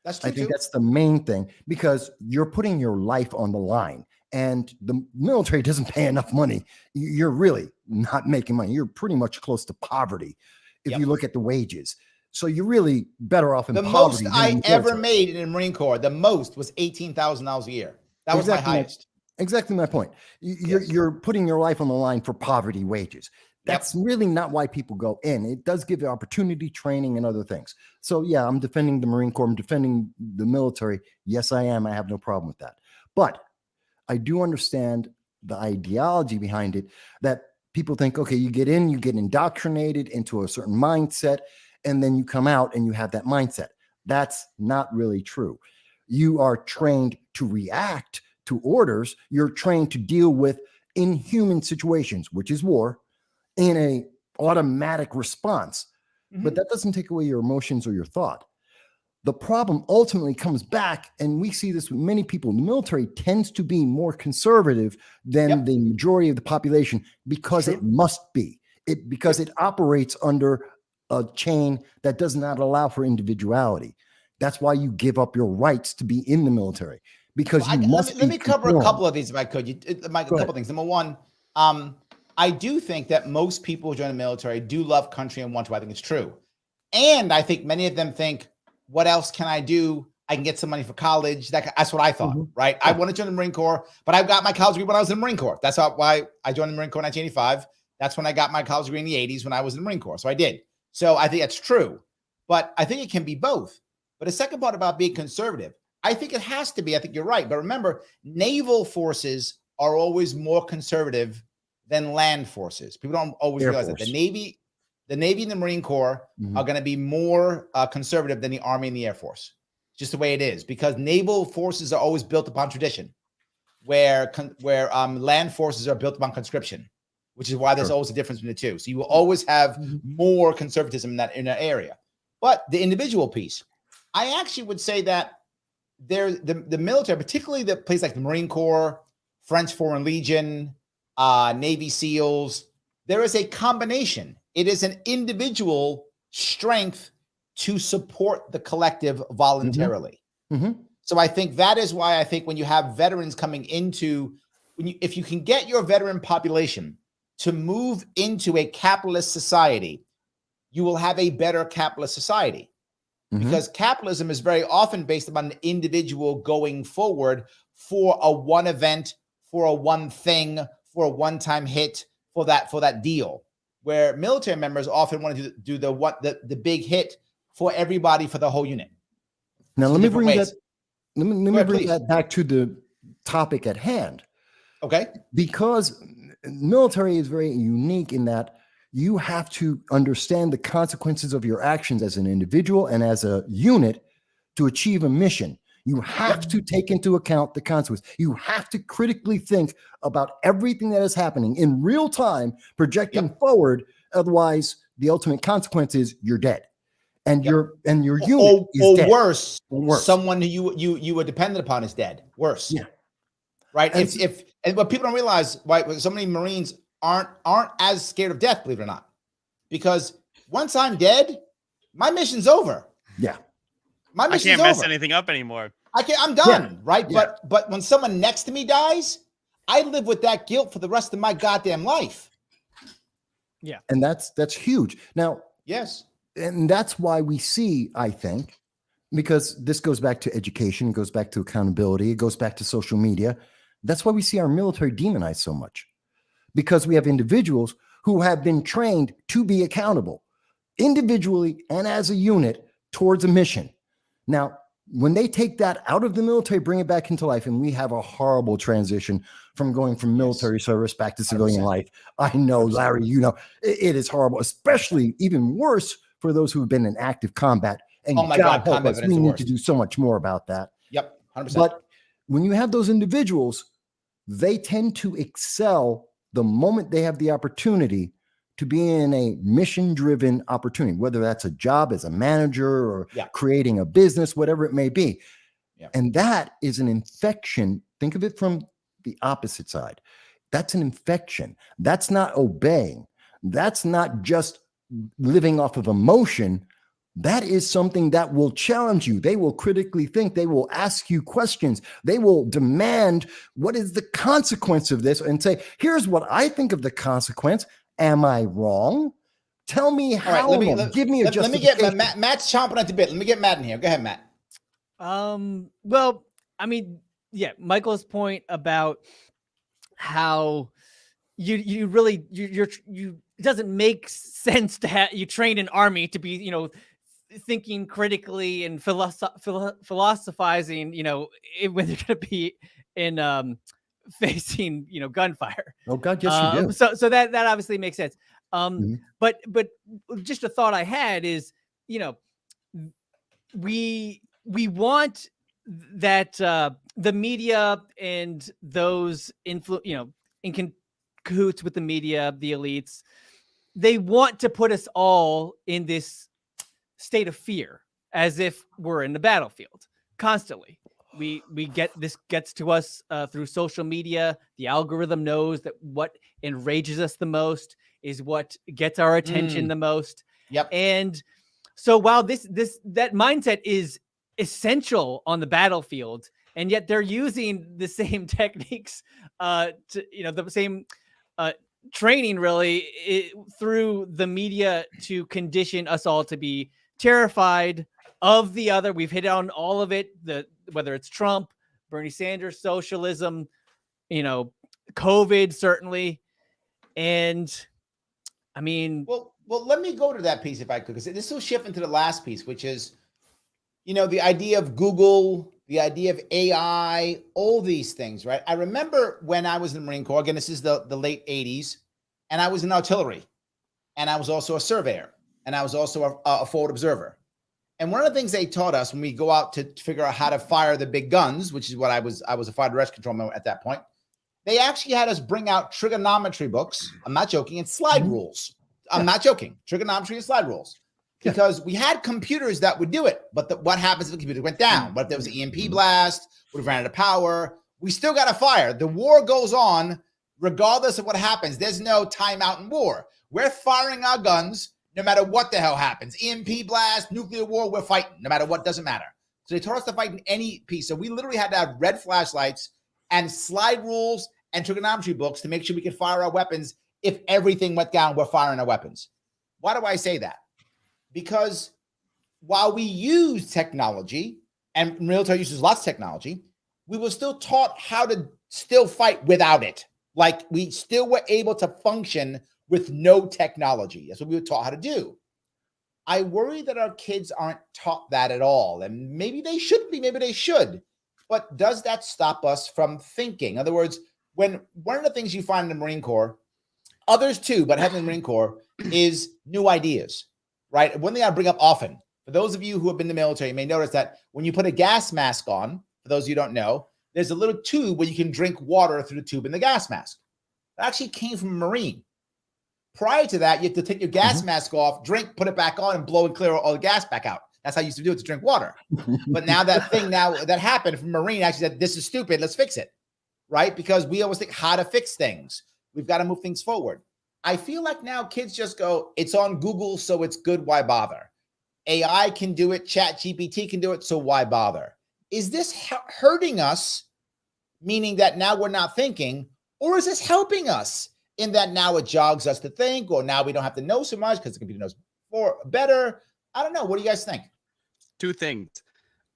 That's true. I think that's the main thing, because you're putting your life on the line, and the military doesn't pay enough money. You're really not making money. You're pretty much close to poverty if you look at the wages. So you're really better off in poverty. The most I ever made in the Marine Corps, the most was $18,000 a year. That was my highest. Exactly my point. You're putting your life on the line for poverty wages. That's really not why people go in. It does give you opportunity, training, and other things. So yeah, I'm defending the Marine Corps. I'm defending the military. Yes, I am. I have no problem with that. But I do understand the ideology behind it, that people think, okay, you get in, you get indoctrinated into a certain mindset, and then you come out and you have that mindset. That's not really true. You are trained to react to orders. You're trained to deal with inhuman situations, which is war, in a automatic response. But that doesn't take away your emotions or your thought. The problem ultimately comes back, and we see this with many people. The military tends to be more conservative than the majority of the population because it must be. Because it operates under a chain that does not allow for individuality. That's why you give up your rights to be in the military, because you must. Let me cover a couple of these if I could. Mike, a couple of things. Number one, I do think that most people who join the military do love country and want to. I think it's true. And I think many of them think, what else can I do? I can get some money for college. That's what I thought, right? I wanted to join the Marine Corps, but I got my college degree when I was in the Marine Corps. That's why I joined the Marine Corps in 1985. That's when I got my college degree in the 80s when I was in the Marine Corps. So I did. So I think that's true. But I think it can be both. But the second part about being conservative, I think it has to be. I think you're right. But remember, naval forces are always more conservative than land forces. People don't always realize that. The Navy and the Marine Corps are going to be more conservative than the Army and the Air Force. Just the way it is, because naval forces are always built upon tradition, where land forces are built upon conscription, which is why there's always a difference between the two. So you will always have more conservatism in that area. But the individual piece, I actually would say that the military, particularly the place like the Marine Corps, French Foreign Legion, Navy SEALs, there is a combination. It is an individual strength to support the collective voluntarily. So I think that is why I think when you have veterans coming into, if you can get your veteran population to move into a capitalist society, you will have a better capitalist society. Because capitalism is very often based upon an individual going forward for a one event, for a one thing, for a one-time hit, for that deal. Where military members often want to do the big hit for everybody, for the whole unit. Now let me bring that back to the topic at hand. Okay. Because military is very unique in that you have to understand the consequences of your actions as an individual and as a unit to achieve a mission. You have to take into account the consequences. You have to critically think about everything that is happening in real time, projecting forward. Otherwise, the ultimate consequence is you're dead, and your unit is dead. Worse, someone who you were dependent upon is dead. Worse, right? And what people don't realize, why so many Marines aren't as scared of death, believe it or not, because once I'm dead, my mission's over. Yeah. I can't mess anything up anymore. I'm done, right? Yeah. But when someone next to me dies, I live with that guilt for the rest of my goddamn life. Yeah. And that's huge. Now, yes. And that's why we see, I think, because this goes back to education, it goes back to accountability, it goes back to social media. That's why we see our military demonized so much, because we have individuals who have been trained to be accountable individually and as a unit towards a mission. Now, when they take that out of the military, bring it back into life, and we have a horrible transition from going from military service back to civilian 100%. Life. I know, Larry, you know, it is horrible, especially even worse for those who have been in active combat. And oh my God, combat we need to do so much more about that. Yep, 100%. But when you have those individuals, they tend to excel the moment they have the opportunity to be in a mission-driven opportunity, whether that's a job as a manager or creating a business, whatever it may be. Yeah. And that is an infection. Think of it from the opposite side. That's an infection. That's not obeying. That's not just living off of emotion. That is something that will challenge you. They will critically think. They will ask you questions. They will demand, what is the consequence of this? And say, here's what I think of the consequence. Am I wrong? Tell me how. Right, give me a justification. Let me get Matt's chomping at the bit. Let me get Matt in here. Go ahead, Matt. Well, I mean, yeah, Michael's point about how you doesn't make sense to have you train an army to be, thinking critically and philosophizing, when they're going to be in facing, gunfire. Oh God, yes, you do. So that obviously makes sense. Mhm. But just a thought I had is, we want that the media and those in cahoots with the media, the elites, they want to put us all in this state of fear as if we're in the battlefield constantly. We gets to us through social media. The algorithm knows that what enrages us the most is what gets our attention the most. Yep. And so while that mindset is essential on the battlefield, and yet they're using the same techniques the same training really through the media to condition us all to be terrified of the other. We've hit on all of it, whether it's Trump, Bernie Sanders, socialism, COVID certainly. And I mean, well, let me go to that piece if I could, because this will shift into the last piece, which is, the idea of Google, the idea of AI, all these things, right? I remember when I was in the Marine Corps, again, this is the late 80s, and I was in artillery, and I was also a surveyor, and I was also a forward observer. And one of the things they taught us when we go out to figure out how to fire the big guns, which is what I was a fire arrest controlman at that point, they actually had us bring out trigonometry books. I'm not joking. And slide rules. I'm not joking. Trigonometry and slide rules. Because we had computers that would do it. But what happens if the computer went down? What if there was an EMP blast? Would have ran out of power? We still got to fire. The war goes on regardless of what happens. There's no timeout in war. We're firing our guns no matter what the hell happens. EMP blast, nuclear war, we're fighting no matter what, doesn't matter. So they taught us to fight in any piece. So we literally had to have red flashlights and slide rules and trigonometry books to make sure we could fire our weapons. If everything went down, we're firing our weapons. Why do I say that? Because while we use technology, and military uses lots of technology, we were still taught how to still fight without it. Like we still were able to function with no technology. That's what we were taught how to do. I worry that our kids aren't taught that at all. And maybe they should be, maybe they should. But does that stop us from thinking? In other words, when one of the things you find in the Marine Corps, others too, but having the Marine Corps, is new ideas, right? One thing I bring up often, for those of you who have been in the military, you may notice that when you put a gas mask on, for those of you who don't know, there's a little tube where you can drink water through the tube in the gas mask. That actually came from a Marine. Prior to that, you have to take your gas mask off, drink, put it back on, and blow and clear all the gas back out. That's how you used to do it, to drink water. But now that happened from Marine actually said, this is stupid, let's fix it, right? Because we always think how to fix things. We've got to move things forward. I feel like now kids just go, it's on Google, so it's good, why bother? AI can do it, Chat GPT can do it, so why bother? Is this hurting us, meaning that now we're not thinking, or is this helping us in that now it jogs us to think, or now we don't have to know so much because the computer knows better? I don't know. What do you guys think? Two things.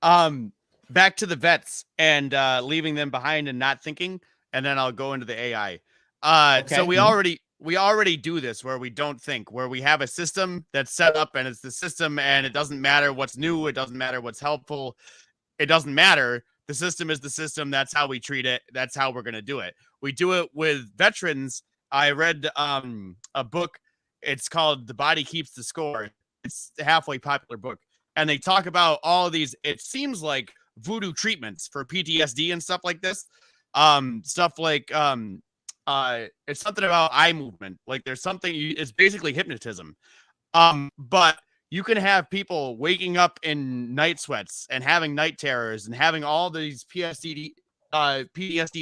Back to the vets and leaving them behind and not thinking, and then I'll go into the AI. Okay. So we already do this where we don't think, where we have a system that's set up and it's the system and it doesn't matter what's new. It doesn't matter what's helpful. It doesn't matter. The system is the system. That's how we treat it. That's how we're going to do it. We do it with veterans. I read a book. It's called The Body Keeps the Score. It's a halfway popular book. And they talk about all these, it seems like voodoo treatments for PTSD and stuff like this. Stuff like, it's something about eye movement. Like there's something, it's basically hypnotism. But you can have people waking up in night sweats and having night terrors and having all these PTSD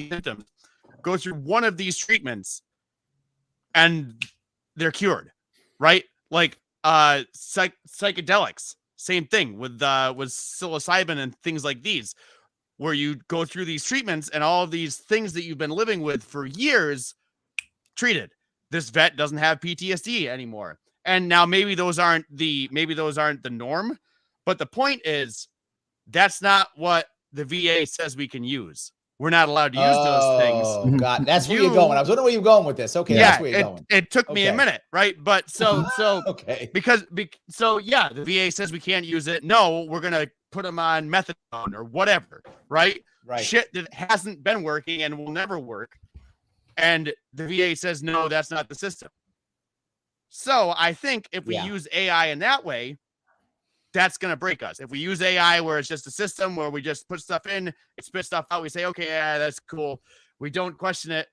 symptoms, go through one of these treatments and they're cured, right? Like psychedelics, same thing with psilocybin and things like these, where you go through these treatments and all of these things that you've been living with for years treated. This vet doesn't have PTSD anymore. And now maybe those aren't the norm, but the point is that's not what the VA says we can use. we're not allowed to use those things. Oh, God. That's where you're going. I was wondering where you're going with this. Okay, yeah, that's where you're going. It took me a minute, right? But so okay. So yeah, the VA says we can't use it. No, we're gonna put them on methadone or whatever, right? Right. Shit that hasn't been working and will never work. And the VA says, no, that's not the system. So I think if we use AI in that way, that's going to break us. If we use AI where it's just a system where we just put stuff in, it spits stuff out, we say, okay, yeah, that's cool. We don't question it.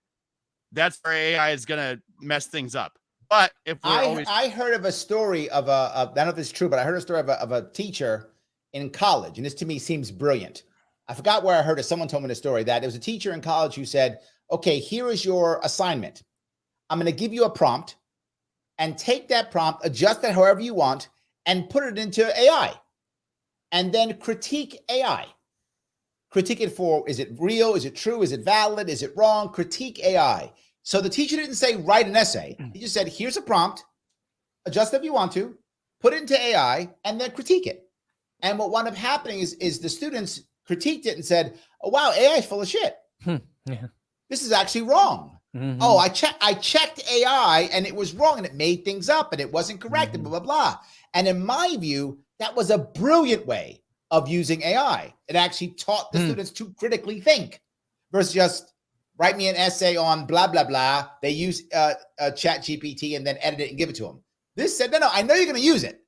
That's where AI is going to mess things up. But if I heard of a story of I don't know if it's true, but I heard a story of a teacher in college. And this to me seems brilliant. I forgot where I heard it. Someone told me the story that there was a teacher in college who said, okay, here is your assignment. I'm going to give you a prompt and take that prompt, adjust it however you want, and put it into AI. And then critique AI. Critique it for, is it real? Is it true? Is it valid? Is it wrong? Critique AI. So the teacher didn't say write an essay. He just said, here's a prompt, adjust it if you want to, put it into AI, and then critique it. And what wound up happening is the students critiqued it and said, oh, wow, AI is full of shit. Yeah. This is actually wrong. Mm-hmm. Oh, I checked AI and it was wrong and it made things up and it wasn't correct and blah, blah, blah. And in my view, that was a brilliant way of using AI. It actually taught the students to critically think versus just write me an essay on blah, blah, blah. They use Chat GPT and then edit it and give it to them. This said, no, I know you're going to use it.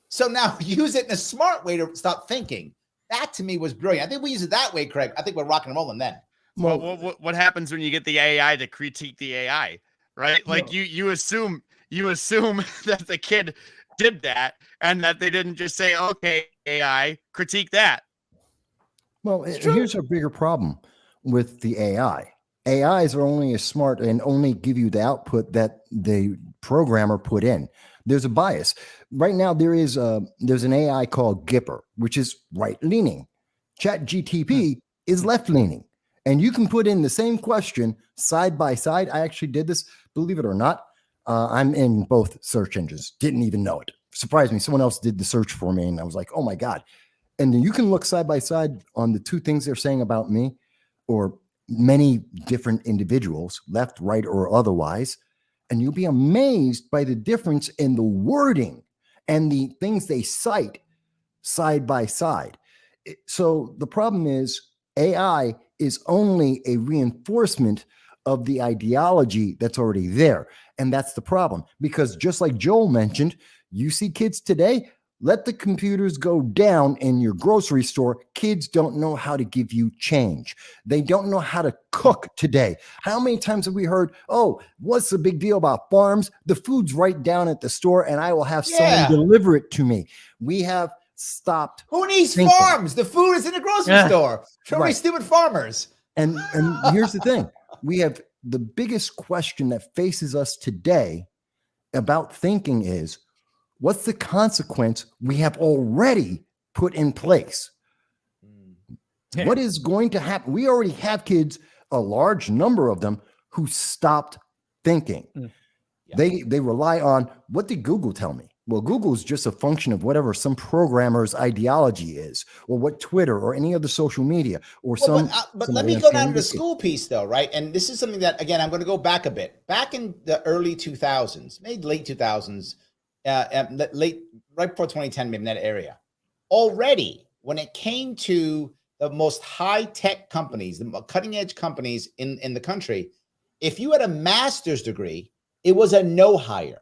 So now use it in a smart way to stop thinking. That to me was brilliant. I think we use it that way, Craig. I think we're rocking and rolling then. Well, what happens when you get the AI to critique the AI, right? Like you assume that the kid did that and that they didn't just say, okay, AI, critique that. Well, here's a bigger problem with the AI. AIs are only as smart and only give you the output that the programmer put in. There's a bias. Right now, there's an AI called Gipper, which is right-leaning. ChatGTP is left-leaning. And you can put in the same question side by side. I actually did this, believe it or not. I'm in both search engines. Didn't even know it. Surprised me. Someone else did the search for me, and I was like, oh my God. And then you can look side by side on the two things they're saying about me or many different individuals, left, right, or otherwise. And you'll be amazed by the difference in the wording and the things they cite side by side. So the problem is AI is only a reinforcement of the ideology that's already there. And that's the problem. Because just like Joel mentioned, you see kids today, let the computers go down in your grocery store. Kids don't know how to give you change. They don't know how to cook today. How many times have we heard, oh, what's the big deal about farms? The food's right down at the store and I will have someone deliver it to me. We have stopped. Who needs farms? The food is in the grocery store. So many stupid farmers. And here's the thing. We have the biggest question that faces us today about thinking is, what's the consequence we have already put in place? Yeah. What is going to happen? We already have kids, a large number of them, who stopped thinking. Yeah. They rely on, what did Google tell me? Well, Google is just a function of whatever some programmer's ideology is, or what Twitter or any other social media or But let me go down to the school piece, though, right? And this is something that, again, I'm going to go back a bit. Back in the early 2000s, maybe late 2000s, late right before 2010, maybe in that area, already when it came to the most high-tech companies, the cutting-edge companies in the country, if you had a master's degree, it was a no hire.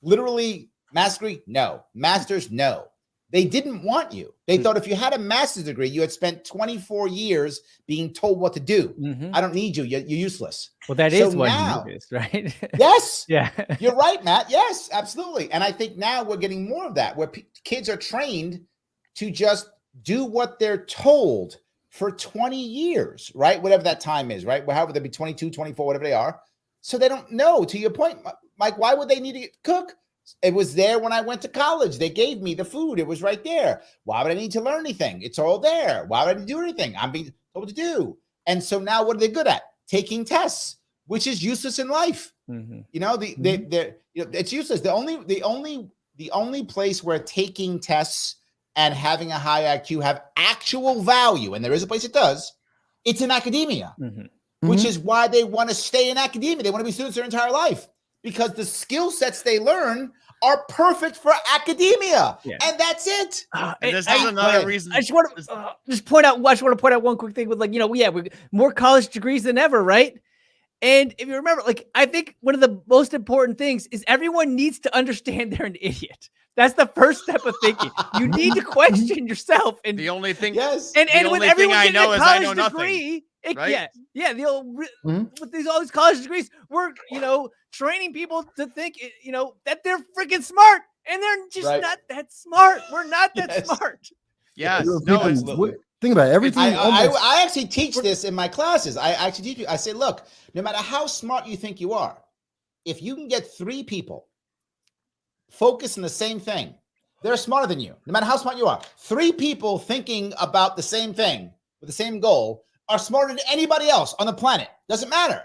Literally. Master's degree? No. Master's? No. They didn't want you. They thought if you had a master's degree, you had spent 24 years being told what to do. I don't need you. You're useless. Well, that is what you is, right? Yes. Yeah. You're right, Matt. Yes, absolutely. And I think now we're getting more of that, where kids are trained to just do what they're told for 20 years, right? Whatever that time is, right? However, they'll be 22, 24, whatever they are. So they don't know. To your point, Mike, why would they need to cook? It was there when I went to college. They gave me the food. It was right there. Why would I need to learn anything? It's all there. Why would I do anything? I'm being told to do. And so now what are they good at? Taking tests, which is useless in life. You know, it's useless. The only place where taking tests and having a high IQ have actual value, and there is a place it does, It's in academia, Mm-hmm. which is why they want to stay in academia. They want to be students their entire life because the skill sets they learn are perfect for academia, and that's it. And this is another reason. I just want to just point out. I just want to point out one quick thing with like, we more college degrees than ever, right? And if you remember, like, I think one of the most important things is everyone needs to understand they're an idiot. That's the first step of thinking. You need to question yourself. And the only thing, and with everyone getting a college degree, right? with all these college degrees, we're training people to think that they're freaking smart, and they're just not that smart. We're not that smart. Yes, think about it. Everything. I actually teach this in my classes. I actually teach you. I say, look, no matter how smart you think you are, if you can get 3 people focused on the same thing, they're smarter than you. No matter how smart you are, 3 people thinking about the same thing with the same goal are smarter than anybody else on the planet. Doesn't matter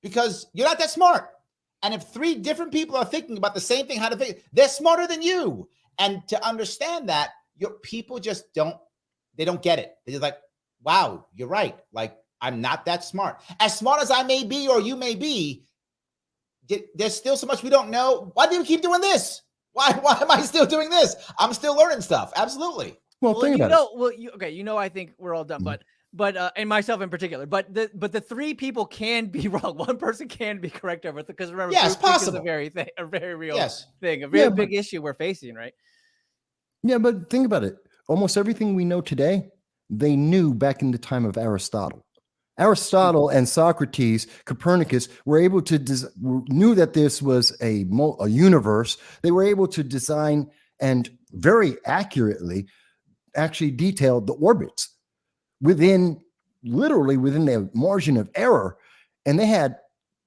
because you're not that smart. And if 3 different people are thinking about the same thing, how to think, they're smarter than you. And to understand that, your people just don't get it. They're just like, wow, you're right. Like, I'm not that smart. As smart as I may be or you may be, there's still so much we don't know. Why do we keep doing this? Why am I still doing this? I'm still learning stuff. Absolutely. Well, think about it. Well, I think we're all done, but and myself in particular, but the 3 people can be wrong. One person can be correct over it because remember, yes, possible. Is a very real thing, a very big issue we're facing, right? Yeah, but think about it. Almost everything we know today, they knew back in the time of Aristotle. Aristotle and Socrates, Copernicus were able to knew that this was a universe. They were able to design and very accurately actually detail the orbits literally within the margin of error. And they had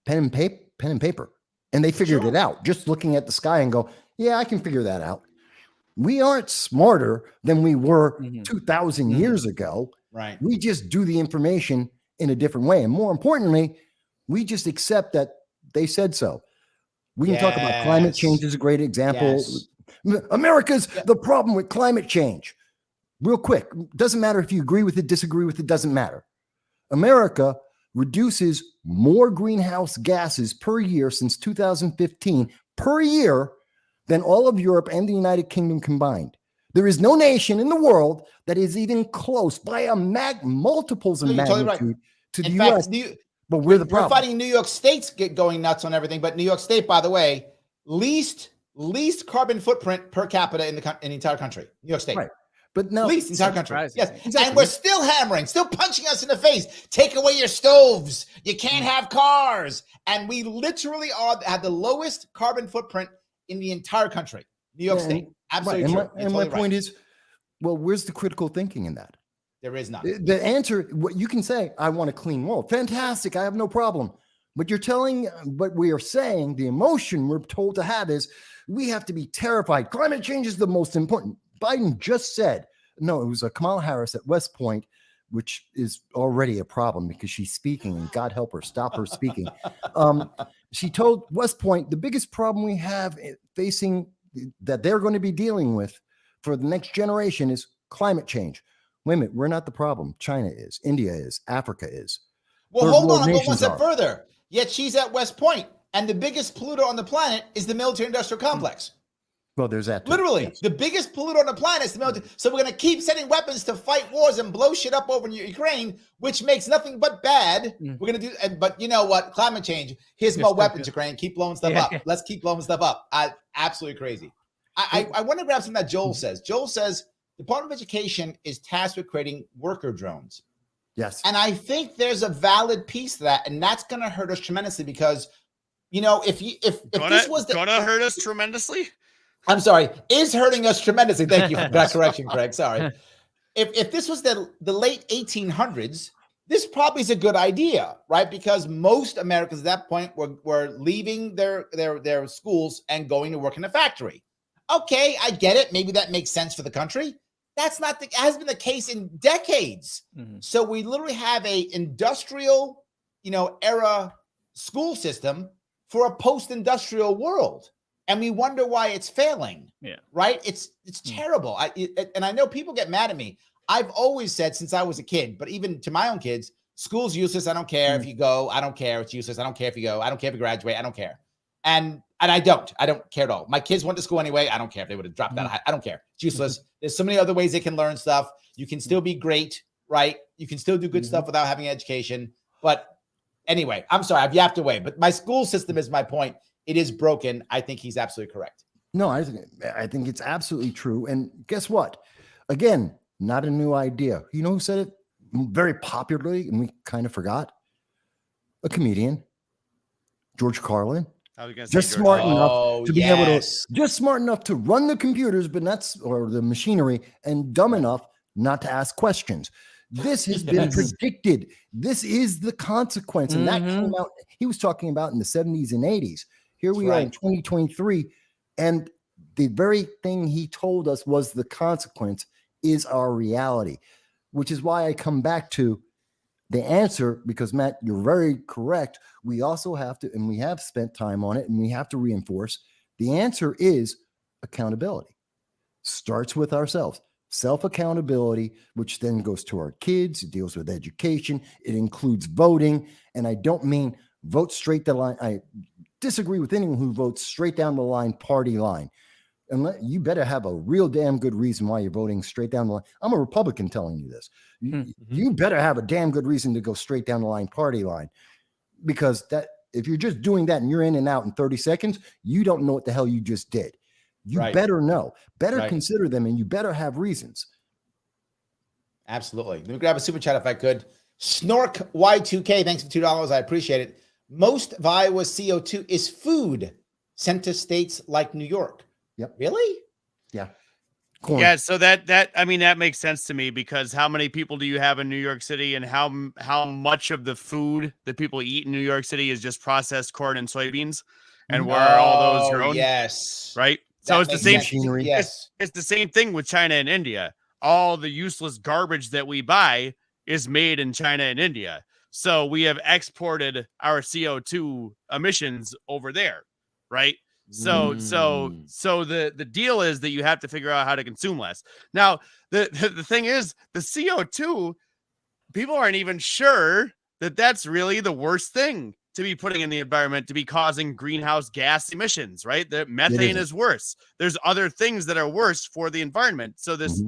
pen and paper, and they figured it out just looking at the sky and go, yeah, I can figure that out. We aren't smarter than we were 2,000 years ago. Right. We just do the information in a different way. And more importantly, we just accept that they said so. We can talk about climate change as a great example. America's the problem with climate change. Real quick, doesn't matter if you agree with it, disagree with it, doesn't matter. America reduces more greenhouse gases per year since 2015 per year than all of Europe and the United Kingdom combined. There is no nation in the world that is even close by a multiples of magnitude to the U.S. But we're the problem. We're fighting New York State's going nuts on everything, but New York State, by the way, least carbon footprint per capita in the entire country. New York State. Right. But no, least entire country. Yes, exactly. And we're still hammering, still punching us in the face. Take away your stoves. You can't have cars. And we literally have the lowest carbon footprint in the entire country. New York State. Absolutely true. And my point is, well, where's the critical thinking in that? There is none. The answer, what you can say, I want a clean world. Fantastic. I have no problem. But what we are saying, the emotion we're told to have is we have to be terrified. Climate change is the most important. Biden just said, no, it was Kamala Harris at West Point, which is already a problem because she's speaking, and God help her, stop her speaking. She told West Point the biggest problem we have facing that they're going to be dealing with for the next generation is climate change. Wait a minute, we're not the problem. China is, India is, Africa is. Well, hold on, I'll go one step further. Yet she's at West Point, and the biggest polluter on the planet is the military-industrial complex. Well, there's that too. Literally, the biggest polluter on the planet is the military. So we're going to keep sending weapons to fight wars and blow shit up over in Ukraine, which makes nothing but bad. We're going to do, but you know what? Climate change. Here's more weapons, Ukraine. Keep blowing stuff up. Let's keep blowing stuff up. Absolutely crazy. I want to grab something that Joel says. Joel says, Department of Education is tasked with creating worker drones. Yes. And I think there's a valid piece to that, and that's going to hurt us tremendously because, if this was going to hurt us tremendously. I'm sorry, is hurting us tremendously. Thank you for that correction, Craig. Sorry. If this was the late 1800s, this probably is a good idea, right? Because most Americans at that point were leaving their schools and going to work in a factory. Okay, I get it. Maybe that makes sense for the country. That's not has been the case in decades. So we literally have a industrial, era school system for a post-industrial world. And we wonder why it's failing. Yeah. Right. It's terrible. And I know people get mad at me. I've always said since I was a kid, but even to my own kids, School's useless. I don't care if you go. I don't care. It's useless. I don't care if you go. I don't care if you graduate. I don't care. And I don't care at all. My kids went to school anyway. I don't care if they would have dropped out. I don't care. It's useless. There's so many other ways they can learn stuff. You can still be great, right? You can still do good stuff without having an education. But anyway, I'm sorry. I've yapped away. But my school system is my point. It is broken. I think he's absolutely correct. No, I think it's absolutely true. And guess what? Again, not a new idea. You know who said it very popularly, and we kind of forgot? A comedian, George Carlin. Just smart enough to be able to, just smart enough to run the computers, but or the machinery, and dumb enough not to ask questions. This has been predicted. This is the consequence. And that came out, he was talking about in the 70s and 80s. Here we are in 2023. And the very thing he told us was the consequence is our reality, which is why I come back to the answer, because Matt, you're very correct. We also have to, and we have spent time on it, and we have to reinforce the answer is accountability. Starts with ourselves. Self-accountability, which then goes to our kids. It deals with education. It includes voting. And I don't mean vote straight down the line. I disagree with anyone who votes straight down the line, party line. And you better have a real damn good reason why you're voting straight down the line. I'm a Republican telling you this. You better have a damn good reason to go straight down the line, party line. Because that, if you're just doing that and you're in and out in 30 seconds, you don't know what the hell you just did. You better know, consider them, and you better have reasons. Absolutely. Let me grab a super chat if I could. Snork Y2K, thanks for $2. I appreciate it. Most of Iowa's CO2 is food sent to states like New York. Yep. Really? Yeah. Corn. Yeah. So that I mean, that makes sense to me, because how many people do you have in New York City, and how much of the food that people eat in New York City is just processed corn and soybeans, and where are all those grown? Yes. Right. So it's the same machinery. Yes. It's the same thing with China and India. All the useless garbage that we buy is made in China and India. So we have exported our CO2 emissions over there, right? So the deal is that you have to figure out how to consume less. Now, the thing is, the CO2, people aren't even sure that that's really the worst thing to be putting in the environment, to be causing greenhouse gas emissions, right? The methane is worse. There's other things that are worse for the environment. So this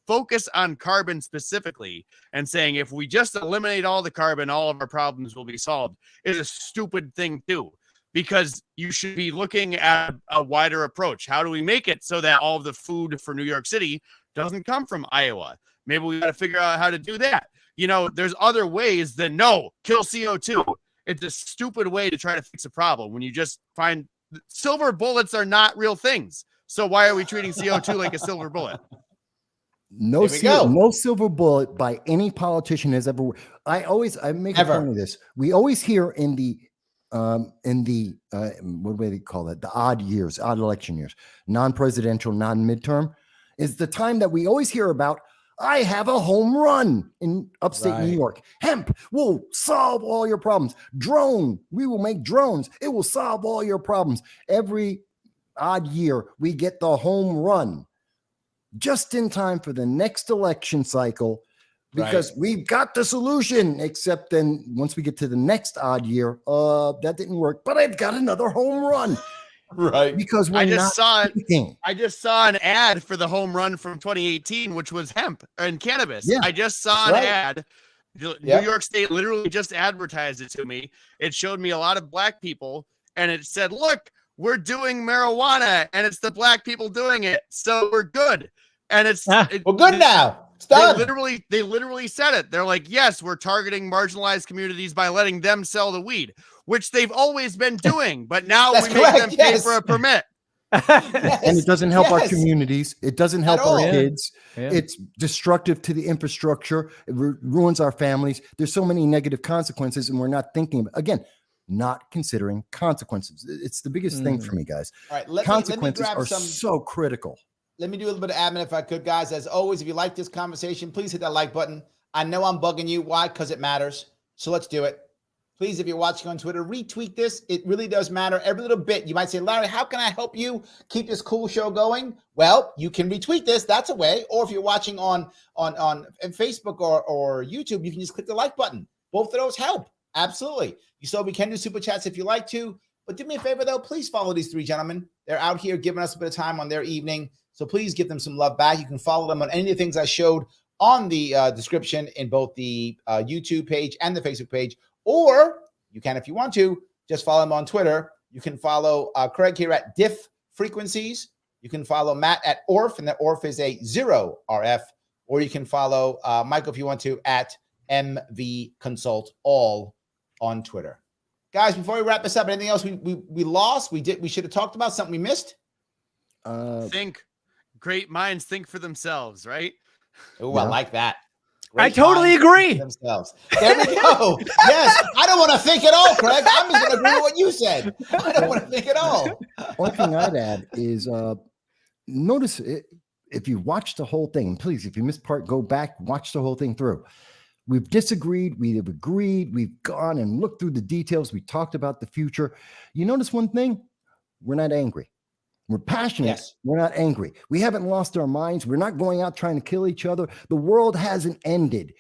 focus on carbon specifically, and saying if we just eliminate all the carbon, all of our problems will be solved, is a stupid thing too. Because you should be looking at a wider approach. How do we make it so that all of the food for New York City doesn't come from Iowa? Maybe we got to figure out how to do that. You know, there's other ways than kill CO2. It's a stupid way to try to fix a problem when you just find silver bullets are not real things. So why are we treating CO2 like a silver bullet? No silver bullet by any politician has ever. I make a point of this. We always hear in the what do they call it? The odd election years, non-presidential, non-midterm, is the time that we always hear about. I have a home run in upstate New York. Hemp will solve all your problems. We will make drones. It will solve all your problems. Every odd year, we get the home run just in time for the next election cycle, because we've got the solution. Except then once we get to the next odd year, that didn't work, but I've got another home run. Right. Because I just saw an ad for the home run from 2018, which was hemp and cannabis. Yeah. I just saw an ad. New York State literally just advertised it to me. It showed me a lot of black people, and it said, look, we're doing marijuana, and it's the black people doing it. So we're good. And we're good now. It's done. They literally said it. They're like, yes, we're targeting marginalized communities by letting them sell the weed, which they've always been doing. But now we make them pay for a permit. And it doesn't help our communities. It doesn't help our kids. Yeah. It's destructive to the infrastructure. It ruins our families. There's so many negative consequences, and we're not thinking, again, not considering consequences. It's the biggest thing for me, guys. All right, consequences are so critical. Let me do a little bit of admin if I could, guys. As always, if you like this conversation, please hit that like button. I know I'm bugging you. Why? Because it matters. So let's do it. Please, if you're watching on Twitter, retweet this. It really does matter. Every little bit. You might say, Larry, how can I help you keep this cool show going? Well, you can retweet this. That's a way. Or if you're watching on Facebook or YouTube, you can just click the like button. Both of those help. Absolutely. You saw we can do super chats if you like to. But do me a favor, though. Please follow these three gentlemen. They're out here giving us a bit of time on their evening. So please give them some love back. You can follow them on any of the things I showed on the description in both the YouTube page and the Facebook page. Or you can, if you want to, just follow him on Twitter. You can follow Craig here at Diff Frequencies. You can follow Matt at Orf, and that Orf is a 0RF. Or you can follow Michael, if you want to, at MV Consult, all on Twitter. Guys, before we wrap this up, anything else we lost? We should have talked about something we missed? Think. Great minds think for themselves, right? Oh, Yeah. I like that. I totally agree. Themselves. There we go. Yes, I don't want to think at all, Craig. I'm just going to agree with what you said. I don't want to think at all. One thing I'd add is notice if you watch the whole thing, please, if you missed part, go back, watch the whole thing through. We've disagreed, we've agreed, we've gone and looked through the details, we talked about the future. You notice one thing? We're not angry. We're passionate. Yes. We're not angry. We haven't lost our minds. We're not going out trying to kill each other. The world hasn't ended.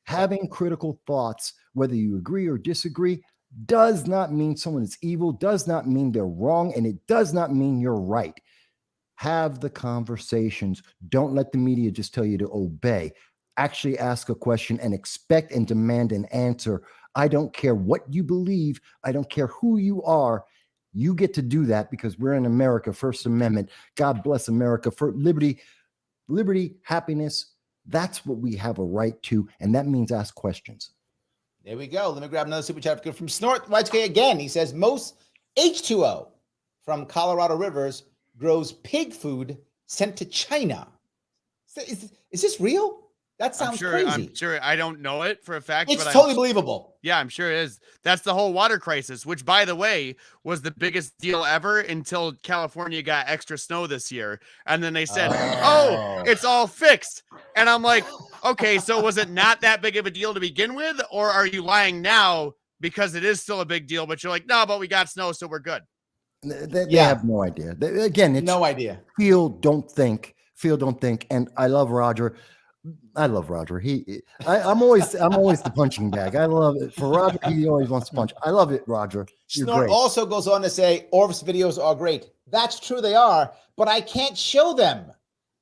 Having critical thoughts, whether you agree or disagree, does not mean someone is evil, does not mean they're wrong, and it does not mean you're right. Have the conversations. Don't let the media just tell you to obey. Actually ask a question and expect and demand an answer. I don't care what you believe. I don't care who you are. You get to do that because we're in America, First Amendment. God bless America for liberty, happiness. That's what we have a right to. And that means ask questions. There we go. Let me grab another super chat from Snort YK again. He says, most H2O from Colorado rivers grows pig food sent to China. Is this real? That sounds crazy. I'm sure. I don't know it for a fact. It's but totally believable. Yeah, I'm sure it is. That's the whole water crisis, which, by the way, was the biggest deal ever until California got extra snow this year. And then they said, oh, it's all fixed. And I'm like, okay, so was it not that big of a deal to begin with? Or are you lying now because it is still a big deal? But you're like, no, but we got snow, so we're good. They have no idea. Again, it's no idea. Feel, don't think. Feel, don't think. And I love Roger. I'm always the punching bag. I love it. For Roger, he always wants to punch. I love it, Roger. You're Snort great. also goes on to say, Orf's videos are great. That's true, they are, but I can't show them.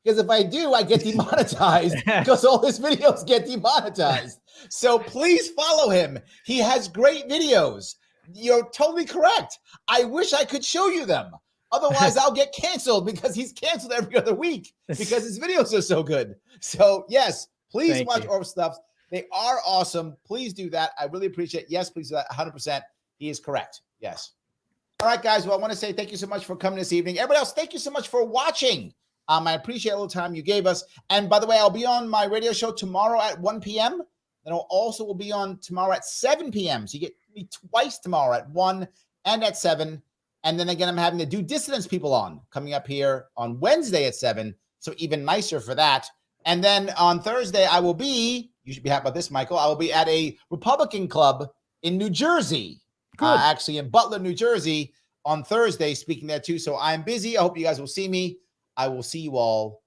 Because if I do, I get demonetized because all his videos get demonetized. So please follow him. He has great videos. You're totally correct. I wish I could show you them. Otherwise, I'll get canceled because he's canceled every other week because his videos are so good. So, yes, please watch Orf stuff. They are awesome. Please do that. I really appreciate it. Yes, please do that. 100%. He is correct. Yes. All right, guys. Well, I want to say thank you so much for coming this evening. Everybody else, thank you so much for watching. I appreciate a little time you gave us. And by the way, I'll be on my radio show tomorrow at 1 p.m. Then I'll also will be on tomorrow at 7 p.m. So you get me twice tomorrow at 1 and at 7. And then again, I'm having the Due Dissidence people on coming up here on Wednesday at 7. So even nicer for that. And then on Thursday, I will be, you should be happy about this, Michael, I will be at a Republican club in New Jersey. Actually in Butler, New Jersey on Thursday, speaking there too. So I'm busy. I hope you guys will see me. I will see you all